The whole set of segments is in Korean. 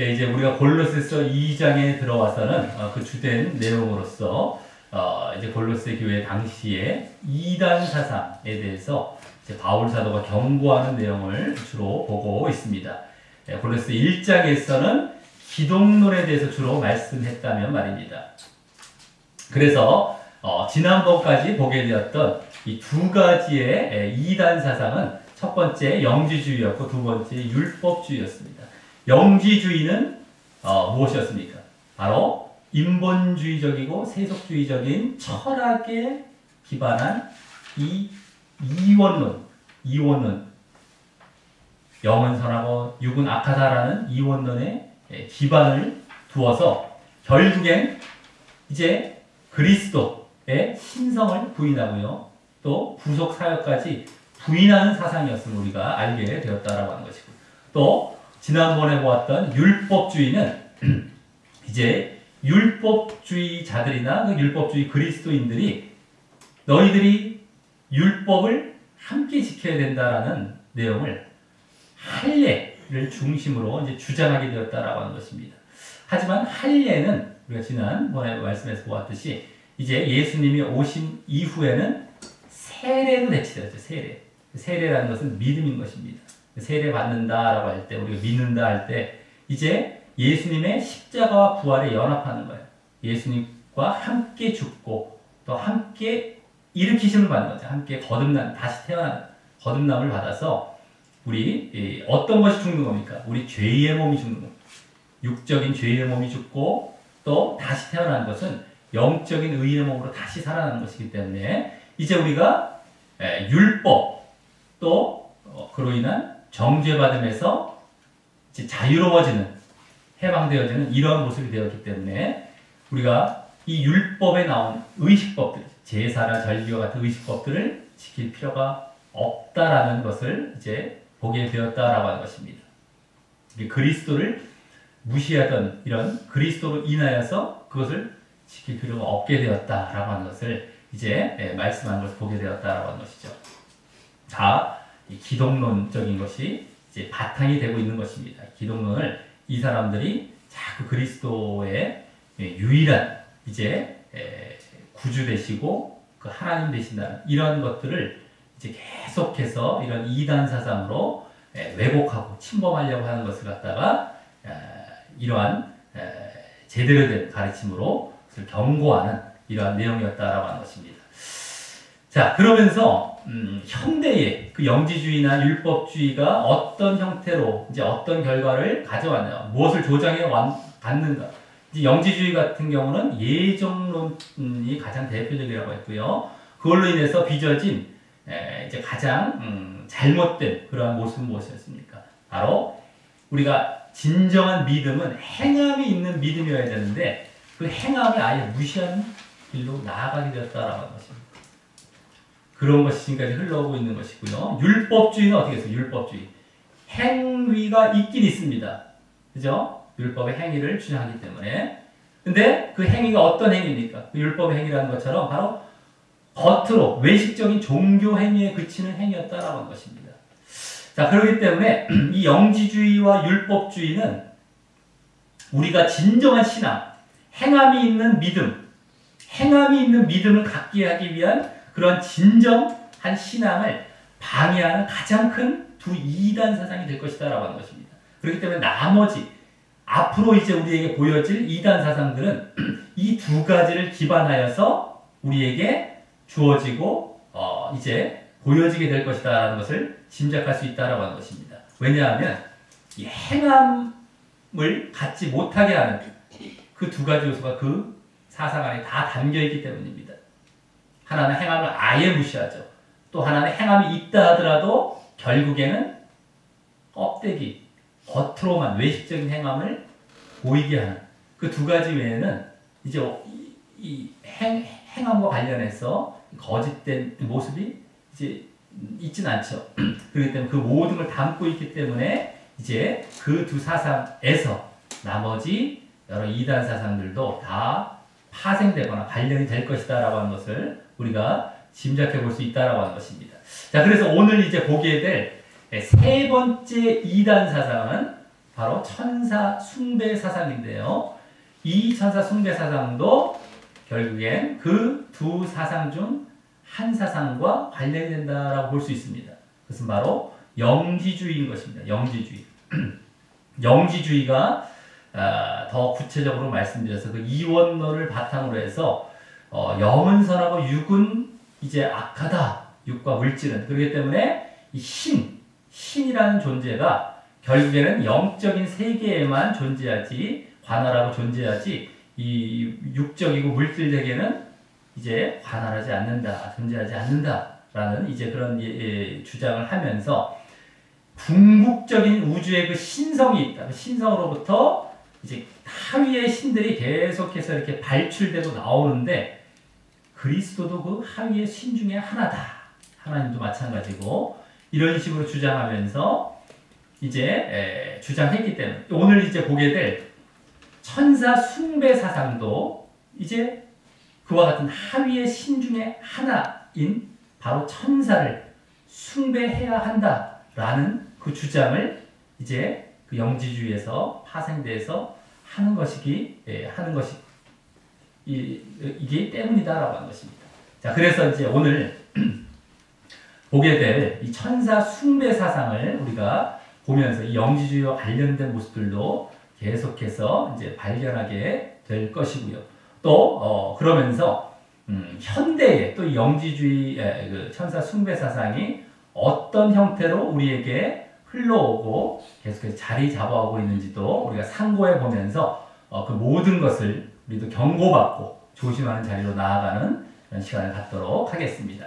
이제 우리가 골로새서 2장에 들어와서는 그 주된 내용으로서 이제 골로새 교회 당시에 이단 사상에 대해서 이제 바울 사도가 경고하는 내용을 주로 보고 있습니다. 골로새 1장에서는 기독론에 대해서 주로 말씀했다면 말입니다. 그래서 지난번까지 보게 되었던 이 두 가지의 이단 사상은 첫 번째 영지주의였고 두 번째 율법주의였습니다. 영지주의는 무엇이었습니까? 바로 인본주의적이고 세속주의적인 철학에 기반한 이 이원론, 영은 선하고 육은 악하다라는 이원론에 기반을 두어서 결국엔 이제 그리스도의 신성을 부인하고요. 또 구속 사역까지 부인하는 사상이었음을 우리가 알게 되었다라고 하는 것이고, 또 지난번에 보았던 율법주의는 이제 율법주의자들이나 그 율법주의 그리스도인들이 너희들이 율법을 함께 지켜야 된다라는 내용을 할례를 중심으로 이제 주장하게 되었다라고 하는 것입니다. 하지만 할례는 우리가 지난번에 말씀에서 보았듯이 이제 예수님이 오신 이후에는 세례로 대치되었죠. 세례라는 것은 믿음인 것입니다. 세례 받는다라고 할 때, 우리가 믿는다 할 때 이제 예수님의 십자가와 부활에 연합하는 거예요. 예수님과 함께 죽고 또 함께 일으키심을 받는 거죠. 함께 다시 태어나는 거듭남을 받아서 우리 어떤 것이 죽는 겁니까? 우리 죄의 몸이 죽는 겁니다. 육적인 죄의 몸이 죽고 또 다시 태어나는 것은 영적인 의의 몸으로 다시 살아나는 것이기 때문에 이제 우리가 율법 또 그로 인한 정죄받음에서 이제 자유로워지는, 해방되어지는 이러한 모습이 되었기 때문에 우리가 이 율법에 나온 의식법들, 제사나 절기와 같은 의식법들을 지킬 필요가 없다라는 것을 이제 보게 되었다라고 하는 것입니다. 그리스도를 무시하던 이런 그리스도로 인하여서 그것을 지킬 필요가 없게 되었다라고 하는 것을 이제 말씀하는 것을 보게 되었다라고 하는 것이죠. 다 기독론적인 것이 이제 바탕이 되고 있는 것입니다. 기독론을 이 사람들이 자꾸 그리스도의 유일한 이제 구주 되시고 그 하나님 되신다는 이런 것들을 이제 계속해서 이런 이단 사상으로 왜곡하고 침범하려고 하는 것을 갖다가 이러한 제대로 된 가르침으로 그것을 경고하는 이러한 내용이었다라고 하는 것입니다. 자, 그러면서 현대의 그 영지주의나 율법주의가 어떤 형태로 이제 어떤 결과를 가져왔냐, 무엇을 조장해 갔는가. 이제 영지주의 같은 경우는 예정론이 가장 대표적이라고 했고요. 그걸로 인해서 빚어진 이제 가장 잘못된 그러한 모습은 무엇이었습니까? 바로 우리가 진정한 믿음은 행함이 있는 믿음이어야 되는데 그 행함을 아예 무시하는 길로 나아가게 되었다라고 하는 것입니다. 그런 것이 지금까지 흘러오고 있는 것이고요. 율법주의는 어떻게 해서 율법주의. 행위가 있긴 있습니다. 그죠? 율법의 행위를 주장하기 때문에. 근데 그 행위가 어떤 행위입니까? 그 율법의 행위라는 것처럼 바로 겉으로 외식적인 종교 행위에 그치는 행위였다라고 하는 것입니다. 자, 그렇기 때문에 이 영지주의와 율법주의는 우리가 진정한 신앙, 행함이 있는 믿음을 갖게 하기 위한 그런 진정한 신앙을 방해하는 가장 큰 두 이단 사상이 될 것이다라고 하는 것입니다. 그렇기 때문에 나머지 앞으로 이제 우리에게 보여질 이단 사상들은 이 두 가지를 기반하여서 우리에게 주어지고 이제 보여지게 될 것이다라는 것을 짐작할 수 있다라고 하는 것입니다. 왜냐하면 이 행함을 갖지 못하게 하는 그 두 가지 요소가 그 사상 안에 다 담겨 있기 때문입니다. 하나는 행함을 아예 무시하죠. 또 하나는 행함이 있다 하더라도 결국에는 껍데기, 겉으로만 외식적인 행함을 보이게 하는 그 두 가지 외에는 이제 이 행함과 관련해서 거짓된 모습이 이제 있진 않죠. 그렇기 때문에 그 모든 걸 담고 있기 때문에 이제 그 두 사상에서 나머지 여러 이단 사상들도 다 파생되거나 관련이 될 것이다 라고 하는 것을 우리가 짐작해 볼 수 있다라고 하는 것입니다. 자, 그래서 오늘 이제 보게 될 세 번째 이단 사상은 바로 천사 숭배 사상인데요. 이 천사 숭배 사상도 결국엔 그 두 사상 중 한 사상과 관련이 된다라고 볼 수 있습니다. 그것은 바로 영지주의인 것입니다. 영지주의. 영지주의가 더 구체적으로 말씀드려서 그 이원론을 바탕으로 해서 영은 선하고 육은 이제 악하다. 육과 물질은. 그렇기 때문에 이 신이라는 존재가 결국에는 영적인 세계에만 존재하지 관할하고 존재하지 이 육적이고 물질에게는 이제 관할하지 않는다, 존재하지 않는다라는 이제 그런 주장을 하면서 궁극적인 우주의 그 신성이 있다. 그 신성으로부터 이제 하위의 신들이 계속해서 이렇게 발출되고 나오는데 그리스도도 그 하위의 신 중에 하나다. 하나님도 마찬가지고 이런 식으로 주장하면서 이제 주장했기 때문에 오늘 이제 보게 될 천사 숭배 사상도 이제 그와 같은 하위의 신 중에 하나인 바로 천사를 숭배해야 한다라는 그 주장을 이제 그 영지주의에서 파생돼서 하는 것이기 이게 때문이다라고 하는 것입니다. 자, 그래서 이제 오늘 보게 될 이 천사 숭배 사상을 우리가 보면서 이 영지주의와 관련된 모습들도 계속해서 이제 발견하게 될 것이고요. 또 그러면서 현대의 또 영지주의 그 천사 숭배 사상이 어떤 형태로 우리에게 흘러오고 계속해서 자리 잡아오고 있는지도 우리가 상고해 보면서 그 모든 것을 우리도 경고받고 조심하는 자리로 나아가는 그런 시간을 갖도록 하겠습니다.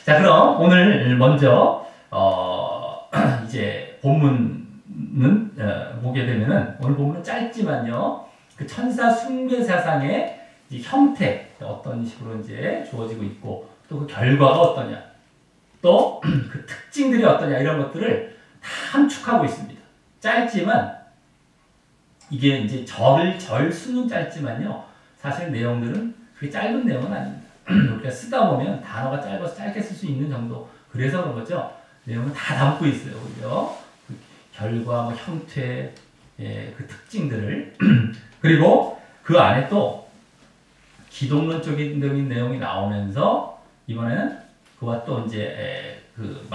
자, 그럼 오늘 먼저 이제 본문은 보게 되면은 오늘 본문은 짧지만요. 그 천사 숭배 사상의 형태 어떤 식으로 이제 주어지고 있고 또 그 결과가 어떠냐, 또 그 특징들이 어떠냐 이런 것들을 다 함축하고 있습니다. 짧지만 이게 이제 절 수는 짧지만요. 사실 내용들은 그게 짧은 내용은 아닙니다. 우리가 쓰다 보면 단어가 짧아서 짧게 쓸 수 있는 정도. 그래서 그런 거죠. 내용은 다 담고 있어요. 오히려 그 결과, 뭐 형태, 그 특징들을 그리고 그 안에 또 기독론적인 내용이 나오면서 이번에는 그와 또 이제 그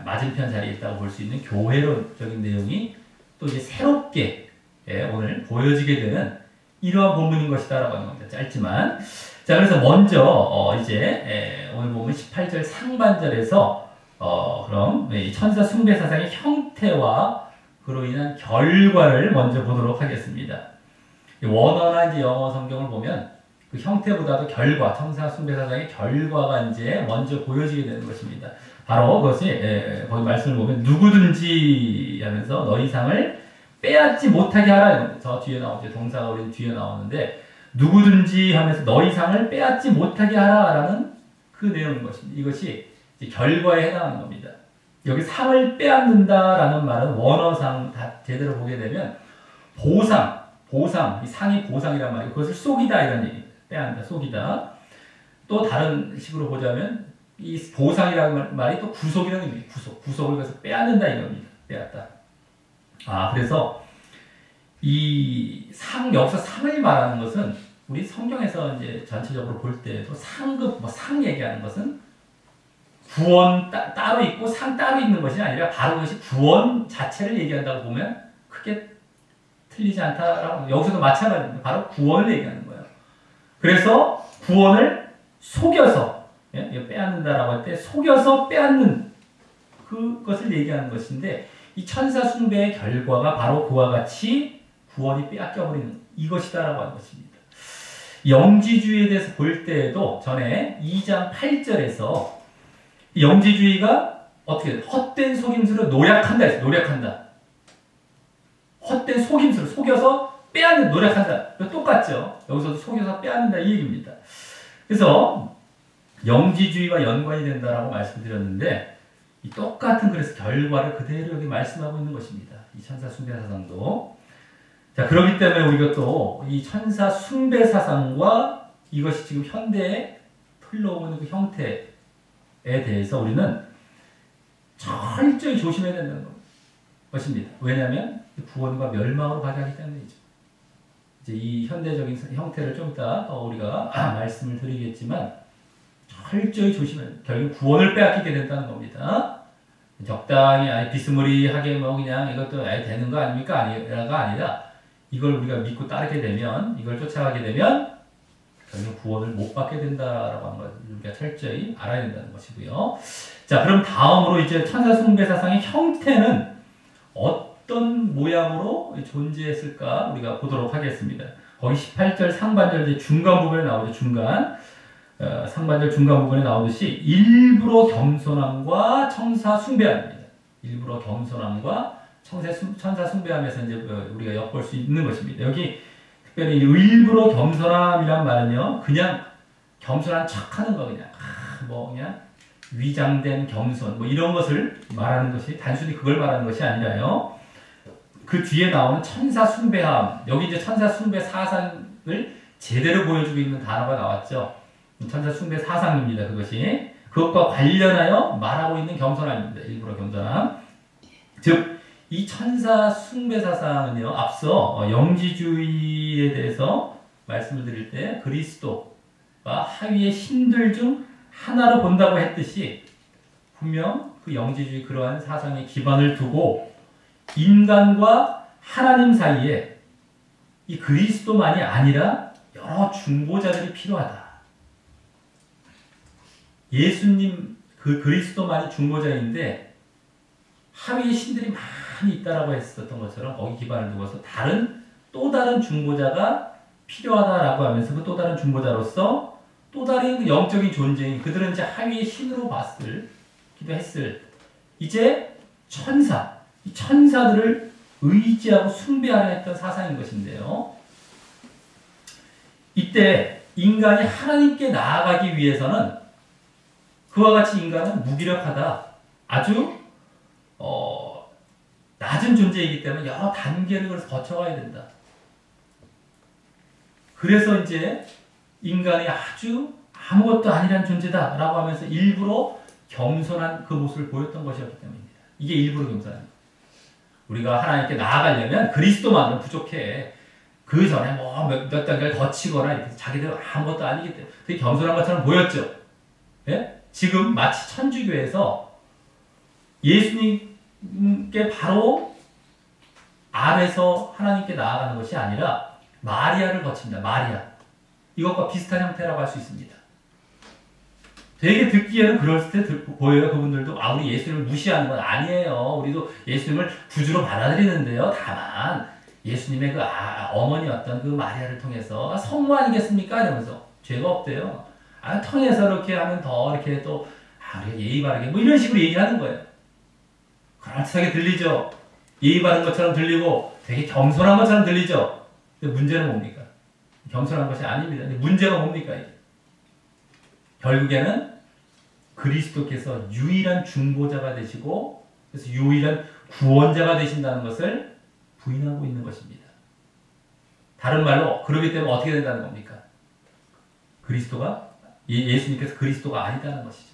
맞은편 자리에 있다고 볼 수 있는 교회론적인 내용이 또 이제 새롭게 오늘 보여지게 되는 이러한 본문인 것이다라고 하는 겁니다. 짧지만. 자, 그래서 먼저 이제 오늘 보면 18절 상반절에서 그럼 이 천사 숭배 사상의 형태와 그로 인한 결과를 먼저 보도록 하겠습니다. 원어나 이제 영어 성경을 보면 그 형태보다도 결과, 천사 숭배 사상의 결과가 이제 먼저 보여지게 되는 것입니다. 바로 그것이 거기 말씀을 보면 누구든지 하면서 너희 상을 빼앗지 못하게 하라. 저 뒤에 나오죠. 동사가 우리 뒤에 나오는데 누구든지 하면서 너희 상을 빼앗지 못하게 하라라는 그 내용인 것입니다. 이것이 이제 결과에 해당하는 겁니다. 여기 상을 빼앗는다라는 말은 원어상 다 제대로 보게 되면 보상, 이 상이 보상이란 말이에요. 그것을 속이다 이런 얘기입니다. 빼앗는다, 속이다. 또 다른 식으로 보자면 이 보상이라는 말이 또 구속이라는 의미입니다. 구속을 그래서 빼앗는다 이겁니다. 빼앗다. 그래서 이 여기서 상을 말하는 것은 우리 성경에서 이제 전체적으로 볼 때도 상급, 상 얘기하는 것은 구원 따로 있고 상 따로 있는 것이 아니라 바로 그것이 구원 자체를 얘기한다고 보면 크게 틀리지 않다라고. 여기서도 마찬가지입니다. 바로 구원을 얘기하는 거예요. 그래서 구원을 속여서 빼앗는다라고 할 때 속여서 빼앗는 그것을 얘기하는 것인데 이 천사 숭배의 결과가 바로 그와 같이 구원이 빼앗겨버리는 이것이다라고 하는 것입니다. 영지주의에 대해서 볼 때에도 전에 2장 8절에서 영지주의가 어떻게 헛된 속임수로 노략한다 했어요. 노략한다. 헛된 속임수로 속여서 빼앗는 노력한다. 똑같죠. 여기서도 속여서 빼앗는다 이 얘기입니다. 그래서 영지주의와 연관이 된다라고 말씀드렸는데 이 똑같은 그래서 결과를 그대로 여기 말씀하고 있는 것입니다. 이 천사 숭배 사상도. 자, 그렇기 때문에 우리가 또 이 천사 숭배 사상과 이것이 지금 현대에 흘러오고 있는 그 형태에 대해서 우리는 철저히 조심해야 된다는 겁니다. 것입니다. 왜냐하면 구원과 멸망으로 가져가기 때문이죠. 이제 이 현대적인 형태를 좀 이따 우리가 말씀을 드리겠지만 철저히 조심해요. 결국 구원을 빼앗기게 된다는 겁니다. 적당히 비스무리하게 뭐 그냥 이것도 되는 거 아닙니까? 아니가 아니라 이걸 우리가 믿고 따르게 되면, 이걸 쫓아가게 되면 결국 구원을 못 받게 된다라고 하는 걸 우리가 철저히 알아야 된다는 것이고요. 자, 그럼 다음으로 이제 천사 숭배 사상의 형태는 어떤 모양으로 존재했을까 우리가 보도록 하겠습니다. 거기 18절 상반절 이제 중간 부분에 나오죠. 상반절 중간 부분에 나오듯이 일부러 겸손함과 천사 숭배함입니다. 일부러 겸손함과 천사 숭배함에서 이제 우리가 엿볼 수 있는 것입니다. 여기 특별히 일부러 겸손함이란 말은요, 그냥 겸손한 척하는 거 그냥 위장된 겸손 이런 것을 말하는 것이, 단순히 그걸 말하는 것이 아니라요. 그 뒤에 나오는 천사 숭배함, 여기 이제 천사 숭배 사상을 제대로 보여주고 있는 단어가 나왔죠. 천사 숭배 사상입니다. 그것이 그것과 관련하여 말하고 있는 겸손함입니다. 일부러 겸손함. 즉 이 천사 숭배 사상은요, 앞서 영지주의에 대해서 말씀을 드릴 때 그리스도가 하위의 신들 중 하나로 본다고 했듯이 분명 그 영지주의 그러한 사상에 기반을 두고 인간과 하나님 사이에 이 그리스도만이 아니라 여러 중보자들이 필요하다. 예수님 그 그리스도만이 중보자인데 하위의 신들이 많이 있다라고 했었던 것처럼 거기 기반을 두고서 또 다른 중보자가 필요하다라고 하면서 그 또 다른 중보자로서 또 다른 그 영적인 존재인 그들은 이제 하위의 신으로 기도 했을 이제 이 천사들을 의지하고 숭배하려 했던 사상인 것인데요. 이때 인간이 하나님께 나아가기 위해서는 그와 같이 인간은 무기력하다. 아주 낮은 존재이기 때문에 여러 단계를 거쳐가야 된다. 그래서 이제 인간이 아주 아무것도 아니란 존재다라고 하면서 일부러 겸손한 그 모습을 보였던 것이었기 때문입니다. 이게 일부러 겸손합니다. 우리가 하나님께 나아가려면 그리스도만으로 부족해. 그 전에 몇 단계를 거치거나 이렇게 자기들 아무것도 아니기 때문에 되게 겸손한 것처럼 보였죠. 예? 지금 마치 천주교에서 예수님께 바로 아래서 하나님께 나아가는 것이 아니라 마리아를 거칩니다. 마리아. 이것과 비슷한 형태라고 할 수 있습니다. 되게 듣기에는 그럴 때 보여요. 그분들도 우리 예수님을 무시하는 건 아니에요. 우리도 예수님을 구주로 받아들이는데요. 다만 예수님의 그 어머니였던 그 마리아를 통해서 성모 아니겠습니까? 이러면서 죄가 없대요. 통해서 이렇게 하면 더 이렇게 또 우리가 예의 바르게 이런 식으로 얘기하는 거예요. 그럴듯하게 들리죠. 예의 바른 것처럼 들리고 되게 겸손한 것처럼 들리죠. 근데 문제는 뭡니까? 겸손한 것이 아닙니다. 근데 문제가 뭡니까? 이게? 결국에는 그리스도께서 유일한 중보자가 되시고 그래서 유일한 구원자가 되신다는 것을 부인하고 있는 것입니다. 다른 말로 그러기 때문에 어떻게 된다는 겁니까? 예수님께서 그리스도가 아니다는 것이죠.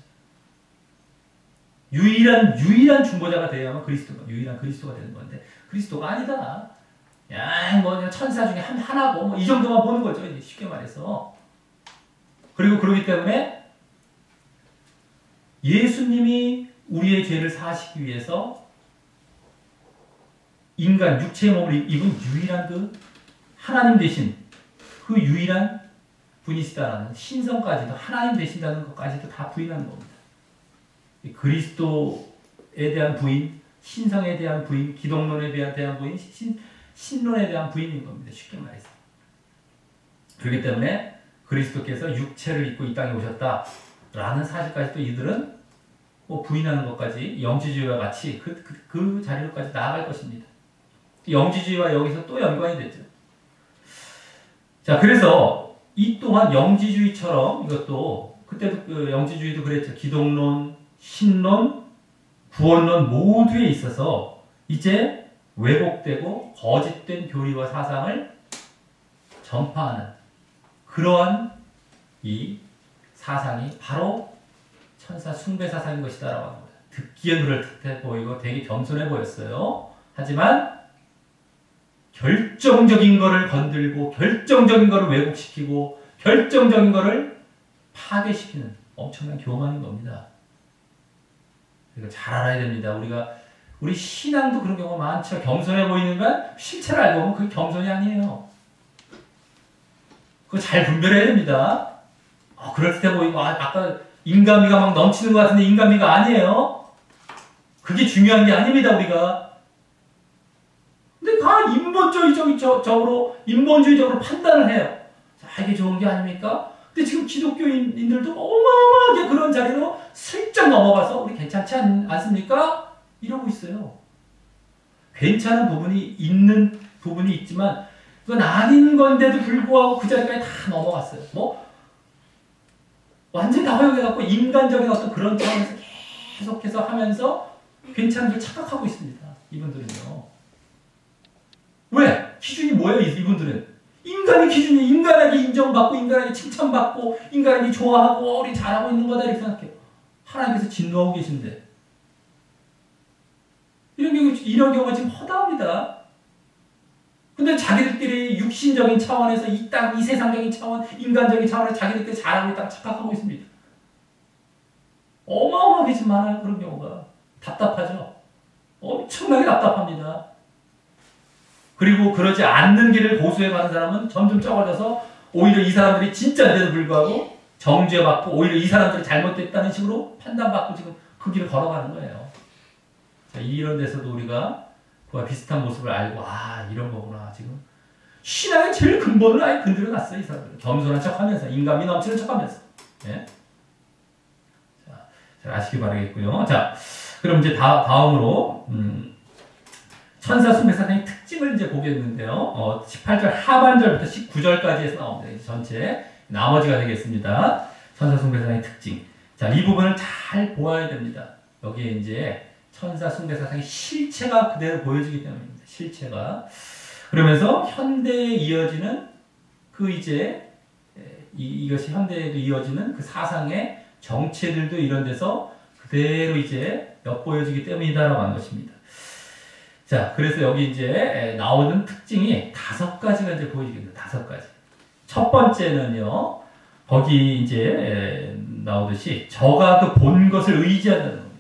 유일한 중보자가 되어야만 유일한 그리스도가 되는 건데 그리스도가 아니다. 천사 중에 하나고 이 정도만 보는 거죠. 쉽게 말해서. 그리고 그러기 때문에 예수님이 우리의 죄를 사하시기 위해서 인간 육체의 몸을 입은 유일한 하나님 되신 그 유일한 분이시다라는 신성까지도 하나님 되신다는 것까지도 다 부인하는 겁니다. 그리스도에 대한 부인, 신성에 대한 부인, 기독론에 대한 부인, 신론에 대한 부인인 겁니다. 쉽게 말해서. 그렇기 때문에 그리스도께서 육체를 입고 이 땅에 오셨다라는 사실까지도 이들은 부인하는 것까지 영지주의와 같이 그 자리로까지 나아갈 것입니다. 영지주의와 여기서 또 연관이 되죠. 자, 그래서 이 또한 영지주의처럼 이것도 그때도 영지주의도 그랬죠. 기독론, 신론, 구원론 모두에 있어서 이제 왜곡되고 거짓된 교리와 사상을 전파하는 그러한 이 사상이 바로 천사 숭배 사상인 것이다라고 합니다. 듣기에 그럴듯해 보이고 되게 겸손해 보였어요. 하지만 결정적인 거를 건들고 결정적인 거를 왜곡시키고 결정적인 거를 파괴시키는 엄청난 교만인 겁니다. 그러니까 잘 알아야 됩니다. 우리 신앙도 그런 경우가 많죠. 겸손해 보이는가 실체를 알고 보면 그게 겸손이 아니에요. 그거 잘 분별해야 됩니다. 그럴듯해 보이고 아까 인간미가 막 넘치는 것 같은데 인간미가 아니에요. 그게 중요한 게 아닙니다. 우리가. 근데 다 인본주의적으로 판단을 해요. 자, 이게 좋은 게 아닙니까? 근데 지금 기독교인들도 어마어마하게 그런 자리로 슬쩍 넘어가서 우리 괜찮지 않습니까? 이러고 있어요. 괜찮은 부분이 있지만 그건 아닌 건데도 불구하고 그 자리까지 다 넘어갔어요. 완전히 다 허용해갖고 인간적인 어떤 그런 차원에서 계속해서 하면서 괜찮은 걸 착각하고 있습니다. 이분들은요. 왜? 기준이 뭐예요? 이분들은 인간의 기준이 인간에게 인정받고 인간에게 칭찬받고 인간에게 좋아하고 우리 잘하고 있는 거다 이렇게 생각해요. 하나님께서 진노하고 계신데 이런 경우가 지금 허다합니다. 근데 자기들끼리 육신적인 차원에서 이 세상적인 차원, 인간적인 차원에서 자기들끼리 잘하고 있다고 착각하고 있습니다. 어마어마하게 지금 많아요. 그런 경우가. 답답하죠. 엄청나게 답답합니다. 그리고 그러지 않는 길을 고수해 가는 사람은 점점 적어져서 오히려 이 사람들이 진짜인데도 불구하고 정죄받고 오히려 이 사람들이 잘못됐다는 식으로 판단받고 지금 그 길을 걸어가는 거예요. 자, 이런 데서도 우리가 그와 비슷한 모습을 알고 이런 거구나. 지금 신앙의 제일 근본을 아예 건드려 놨어요. 이 사람들. 겸손한 척하면서 인간미 넘치는 척하면서. 예? 자, 잘 아시기 바라겠고요. 자, 그럼 이제 다음으로 천사 숭배사상의 특징을 이제 보겠는데요. 18절 하반절부터 19절까지 해서 나옵니다. 전체 나머지가 되겠습니다. 천사 숭배사상의 특징. 자, 이 부분을 잘 보아야 됩니다. 여기에 이제 천사 숭배사상의 실체가 그대로 보여지기 때문입니다. 실체가. 그러면서 현대에 이어지는 이것이 현대에도 이어지는 그 사상의 정체들도 이런 데서 그대로 이제 엿보여지기 때문이다라고 하는 것입니다. 자, 그래서 여기 이제 나오는 특징이 5가지가 이제 보여지겠습니다. 5가지. 첫 번째는요, 거기 이제 나오듯이 저가 그 본 것을 의지한다는 겁니다.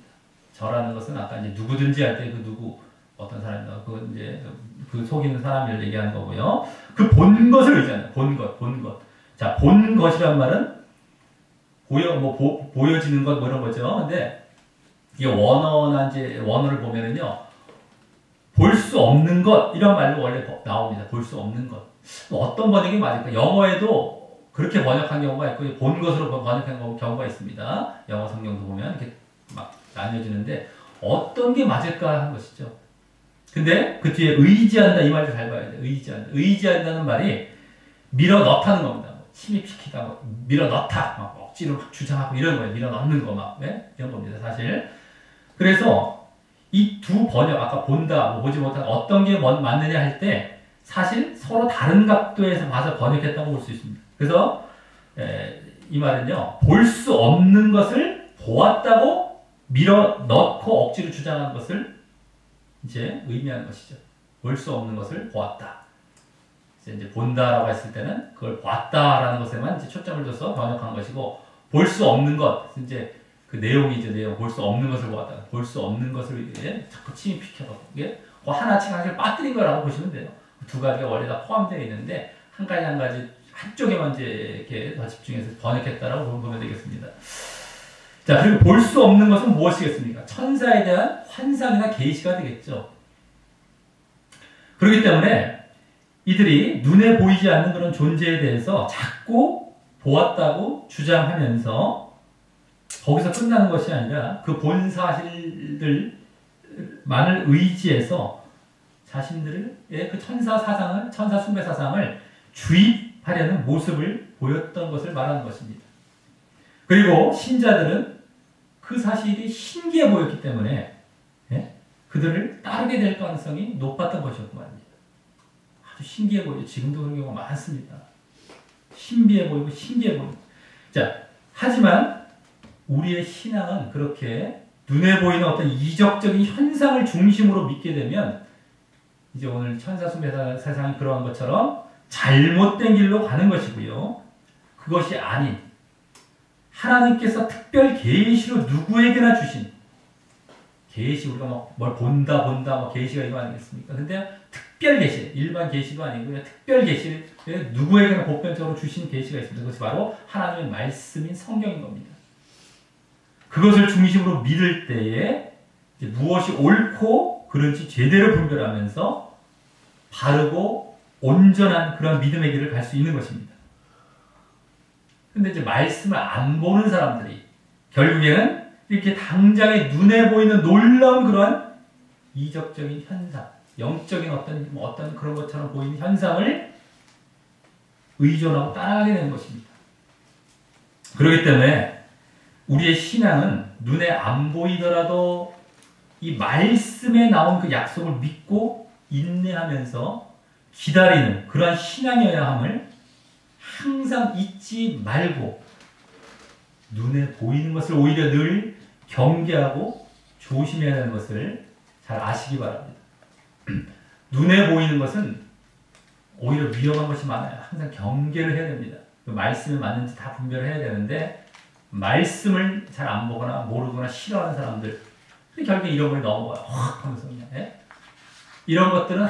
저라는 것은 아까 이제 누구든지 할 때 그 누구 어떤 사람인가 그 이제 그 속이는 사람을 얘기하는 거고요. 그 본 것을 의지한다. 본 것. 자, 본 것이란 말은 보여지는 것 이런 거죠. 근데 이게 원어를 보면은요. 볼 수 없는 것 이런 말로 원래 나옵니다. 볼 수 없는 것. 어떤 번역이 맞을까? 영어에도 그렇게 번역한 경우가 있고 본 것으로 번역한 경우가 있습니다. 영어 성경도 보면 이렇게 막 나뉘어지는데 어떤 게 맞을까 하는 것이죠. 근데 그 뒤에 의지한다 이 말도 잘 봐야 돼요. 의지한다는 말이 밀어 넣다는 겁니다. 침입시키다, 밀어 넣다, 막 억지로 주장하고 이런 거예요. 밀어 넣는 거 이런 겁니다. 사실. 그래서 이 두 번역, 아까 본다, 보지 못한 어떤 게 맞느냐 할 때 사실 서로 다른 각도에서 봐서 번역했다고 볼 수 있습니다. 그래서 이 말은요, 볼 수 없는 것을 보았다고 밀어 넣고 억지로 주장하는 것을 이제 의미하는 것이죠. 볼 수 없는 것을 보았다. 이제 본다라고 했을 때는 그걸 보았다라는 것에만 이제 초점을 둬서 번역한 것이고, 볼 수 없는 것, 이제 그 내용이죠, 내용. 볼 수 없는 것을 보았다. 볼 수 없는 것을 자꾸 침입시켜서 이게 하나씩 하나씩 빠뜨린 거라고 보시면 돼요. 두 가지가 원래 다 포함되어 있는데 한 가지 한쪽에만 이제 이렇게 더 집중해서 번역했다라고 보면 되겠습니다. 자, 그리고 볼 수 없는 것은 무엇이겠습니까? 천사에 대한 환상이나 계시가 되겠죠. 그렇기 때문에 이들이 눈에 보이지 않는 그런 존재에 대해서 자꾸 보았다고 주장하면서 거기서 끝나는 것이 아니라 그 본 사실들만을 의지해서 자신들의 그 천사 숭배 사상을 주입하려는 모습을 보였던 것을 말하는 것입니다. 그리고 신자들은 그 사실이 신기해 보였기 때문에 그들을 따르게 될 가능성이 높았던 것이었고 말입니다. 아주 신기해 보이죠. 지금도 그런 경우가 많습니다. 신비해 보이고 신기해 보이고. 자, 하지만 우리의 신앙은 그렇게 눈에 보이는 어떤 이적적인 현상을 중심으로 믿게 되면 이제 오늘 천사 숭배 세상이 그러한 것처럼 잘못된 길로 가는 것이고요. 그것이 아닌 하나님께서 특별 계시로 누구에게나 주신 계시, 우리가 막 뭘 본다 막 계시가 이거 아니겠습니까? 근데 특별 계시, 일반 계시도 아니고요. 특별 계시를 누구에게나 보편적으로 주신 계시가 있습니다. 그것이 바로 하나님의 말씀인 성경인 겁니다. 그것을 중심으로 믿을 때에 이제 무엇이 옳고 그른지 제대로 분별하면서 바르고 온전한 그런 믿음의 길을 갈 수 있는 것입니다. 근데 이제 말씀을 안 보는 사람들이 결국에는 이렇게 당장에 눈에 보이는 놀라운 그러한 이적적인 현상, 영적인 어떤 그런 것처럼 보이는 현상을 의존하고 따라가게 되는 것입니다. 그렇기 때문에 우리의 신앙은 눈에 안 보이더라도 이 말씀에 나온 그 약속을 믿고 인내하면서 기다리는 그러한 신앙이어야 함을 항상 잊지 말고 눈에 보이는 것을 오히려 늘 경계하고 조심해야 하는 것을 잘 아시기 바랍니다. 눈에 보이는 것은 오히려 위험한 것이 많아요. 항상 경계를 해야 됩니다. 그 말씀에 맞는지 다 분별을 해야 되는데 말씀을 잘 안 보거나 모르거나 싫어하는 사람들 결국에 이런 걸 넘어가요. 확 하면서 그냥 이런 것들은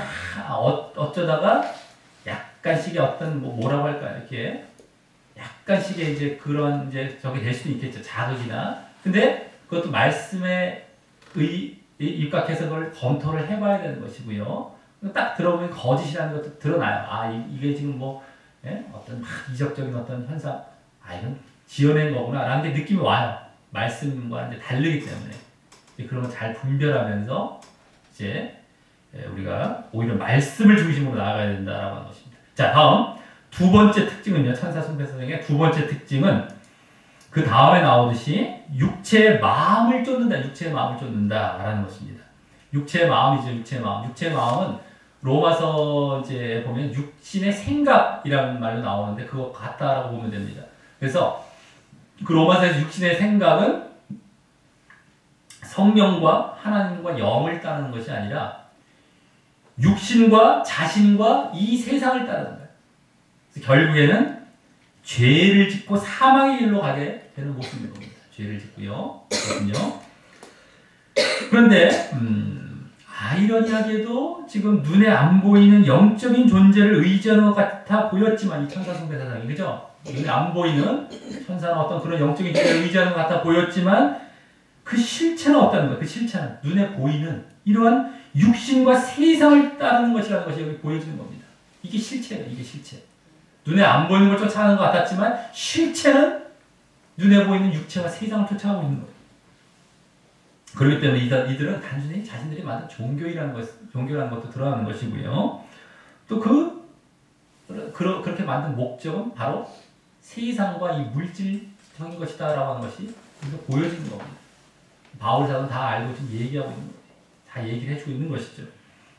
어쩌다가 약간씩의 어떤 뭐라고 할까요? 이렇게 약간씩의 이제 그런 이제 저게 될 수도 있겠죠. 자극이나. 근데 그것도 말씀에 입각해서 그걸 검토를 해봐야 되는 것이고요. 딱 들어보면 거짓이라는 것도 드러나요. 이게 지금 어떤 이적적인 어떤 현상, 이건 지어낸 거구나 라는 게 느낌이 와요. 말씀과 이제 다르기 때문에. 그런 걸 잘 분별하면서 이제 우리가 오히려 말씀을 중심으로 나아가야 된다라고 하는 것입니다. 자, 다음 두 번째 특징은요. 천사 숭배 세상의 두 번째 특징은 그 다음에 나오듯이 육체의 마음을 쫓는다. 육체의 마음을 쫓는다라는 것입니다. 육체의 마음이죠. 육체의 마음. 육체의 마음은 로마서 이제 보면 육신의 생각이라는 말로 나오는데 그거 같다라고 보면 됩니다. 그래서 그 로마서에서 육신의 생각은 성령과 하나님과 영을 따르는 것이 아니라 육신과 자신과 이 세상을 따르는 거예요. 그래서 결국에는 죄를 짓고 사망의 길로 가게 되는 모습인 겁니다. 죄를 짓고요. 그렇군요. 그런데 아이러니하게도 지금 눈에 안 보이는 영적인 존재를 의지하는 것 같아 보였지만 이 천사 숭배 세상이 그죠? 눈에 안 보이는 천사나 어떤 그런 영적인 존재를 의지하는 것 같아 보였지만 그 실체는 어떠는 거예요? 그 실체는 눈에 보이는 이러한 육신과 세상을 따르는 것이라는 것이 여기 보여지는 겁니다. 이게 실체예요. 이게 실체. 눈에 안 보이는 걸 쫓아가는 것 같았지만 실체는 눈에 보이는 육체와 세상을 쫓아가고 있는 거예요. 그렇기 때문에 이들은 단순히 자신들이 만든 종교라는 것도 드러나는 것이고요. 또 그렇게 만든 목적은 바로 세상과 이 물질적인 것이다라고 하는 것이 여기서 보여지는 겁니다. 바울 사도는 다 알고 지금 얘기하고 있는 거예요. 다 얘기를 해주고 있는 것이죠.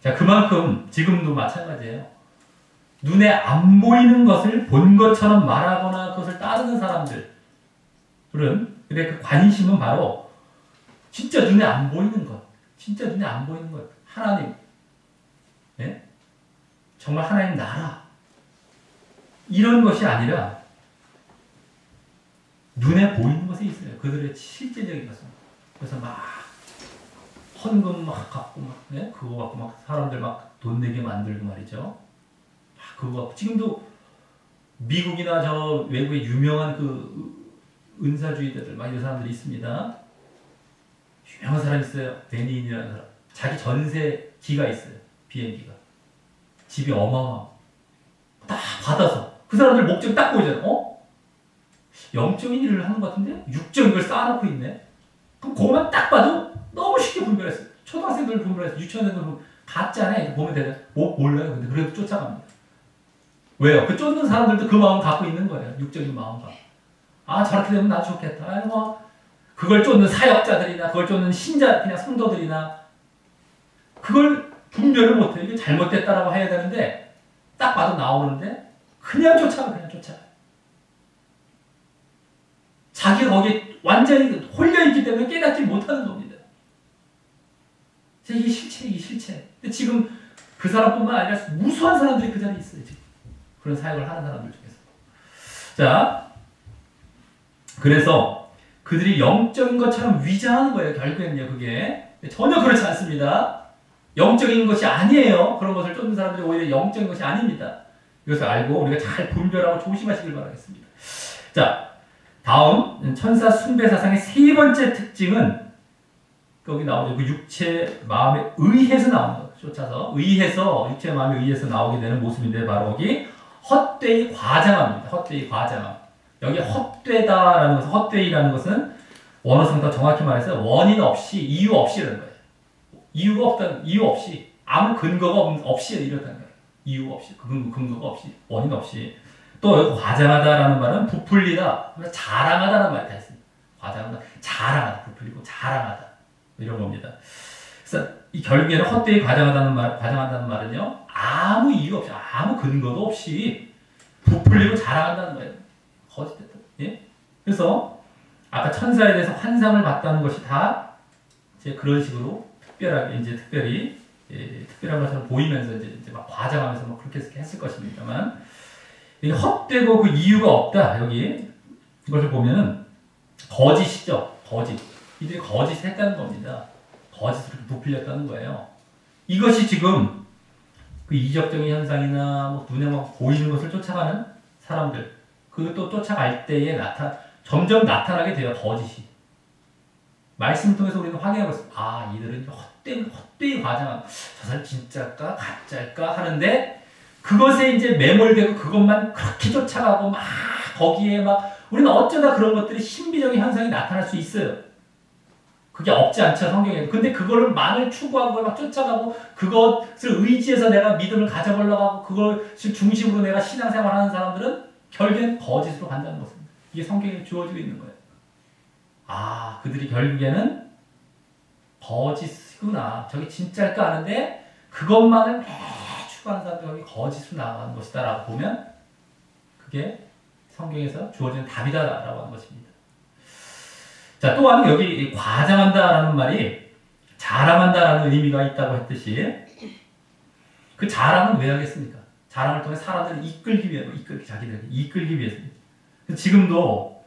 자, 그만큼 지금도 마찬가지예요. 눈에 안 보이는 것을 본 것처럼 말하거나 그것을 따르는 사람들은 그 관심은 바로 진짜 눈에 안 보이는 것, 진짜 눈에 안 보이는 것, 하나님, 정말 하나님 나라 이런 것이 아니라 눈에 보이는 것에 있어요. 그들의 실제적인 것은. 그래서 막 헌금 막 갖고 그거 갖고 막 사람들 막 돈 내게 만들고 말이죠. 그거 갖고 지금도 미국이나 저 외국의 유명한 그 은사주의자들 막 이런 사람들이 있습니다. 유명한 사람 있어요. 데니인이라는 사람. 자기 전세기가 있어요. 비행기가. 집이 어마어마. 딱 받아서 그 사람들 목적이 딱 보이잖아. 영적인 일을 하는 것 같은데 육적인 걸 쌓아놓고 있네. 그럼 그것만 딱 봐도 너무 쉽게 분별했어요. 초등학생들 분별했어요. 유치원생들 가짜네. 보면 되잖아. 몰라요. 근데 그래도 쫓아갑니다. 왜요? 그 쫓는 사람들도 그 마음 갖고 있는 거예요. 육적인 마음과. 저렇게 되면 나도 좋겠다. 그걸 쫓는 사역자들이나 그걸 쫓는 신자, 그냥 성도들이나 그걸 분별을 못해요. 이게 잘못됐다라고 해야 되는데 딱 봐도 나오는데 그냥 쫓아가. 자기가 거기에 완전히 홀려있기 때문에 깨닫지 못하는 겁니다. 이게 실체. 근데 지금 그 사람뿐만 아니라 무수한 사람들이 그 자리에 있어요. 지금. 그런 사역을 하는 사람들 중에서. 자, 그래서 그들이 영적인 것처럼 위장하는 거예요. 결국엔요, 그게. 전혀 그렇지 않습니다. 영적인 것이 아니에요. 그런 것을 쫓는 사람들이 오히려 영적인 것이 아닙니다. 이것을 알고 우리가 잘 분별하고 조심하시길 바라겠습니다. 자, 다음 천사 숭배 사상의 세 번째 특징은 거기 나오죠. 그 육체 마음에 의해서 나오는 것. 쫓아서 의해서 육체 마음에 의해서 나오게 되는 모습인데 바로 거기 헛되이 과장합니다. 헛되이 과장함. 여기 헛되다라는 것은 헛되이라는 것은 원어상 더 정확히 말해서 원인 없이 이유 없이라는 거예요. 이유가 없다는 이유 없이 아무 근거가 없이 이렇다는 거예요. 이유 없이 근거가 없이 원인 없이 또 여기 과장하다라는 말은 부풀리다 자랑하다라는 말이 다 있습니다. 과장하다 자랑하다 부풀리고 자랑하다 이런 겁니다. 그래서 이 결국에는 헛되이 과장한다는 말은요 아무 이유 없이 아무 근거도 없이 부풀리고 자랑한다는 거예요. 거짓됐다. 예? 그래서 아까 천사에 대해서 환상을 봤다는 것이 다 이제 그런 식으로 특별하게 이제 특별히 특별한 것처럼 보이면서 이제 막 과장하면서 막 그렇게 했을 것입니다만 이게 헛되고 그 이유가 없다. 여기 이것을 보면은 거짓이죠. 거짓. 이들이 거짓했다는 겁니다. 거짓으로 부풀렸다는 거예요. 이것이 지금 그 이적적인 현상이나 뭐 눈에 막 보이는 것을 쫓아가는 사람들 그것도 쫓아갈 때에 점점 나타나게 돼요. 거짓이. 말씀을 통해서 우리는 확인하고 있어요. 아, 이들은 헛되이 과장한 저 사람 진짜일까 가짜일까 하는데 그것에 이제 매몰되고 그것만 그렇게 쫓아가고 막 거기에 막 우리는 어쩌다 그런 것들이 신비적인 현상이 나타날 수 있어요. 그게 없지 않죠, 성경에. 근데 그거를 만을 추구하고 그걸 막 쫓아가고 그것을 의지해서 내가 믿음을 가져보려고 하고 그것을 중심으로 내가 신앙생활하는 사람들은 결국엔 거짓으로 간다는 것입니다. 이게 성경에 주어지고 있는 거예요. 아, 그들이 결국에는 거짓이구나. 저게 진짜일까 하는데 그것만을 추구하는 사람들이 거짓으로 나가는 것이다 라고 보면 그게 성경에서 주어지는 답이다라고 하는 것입니다. 자, 또한 여기 과장한다라는 말이 자랑한다라는 의미가 있다고 했듯이 그 자랑은 왜 하겠습니까? 자랑을 통해 사람들을 이끌기 위해서, 자기들에게 이끌기 위해서입니다. 지금도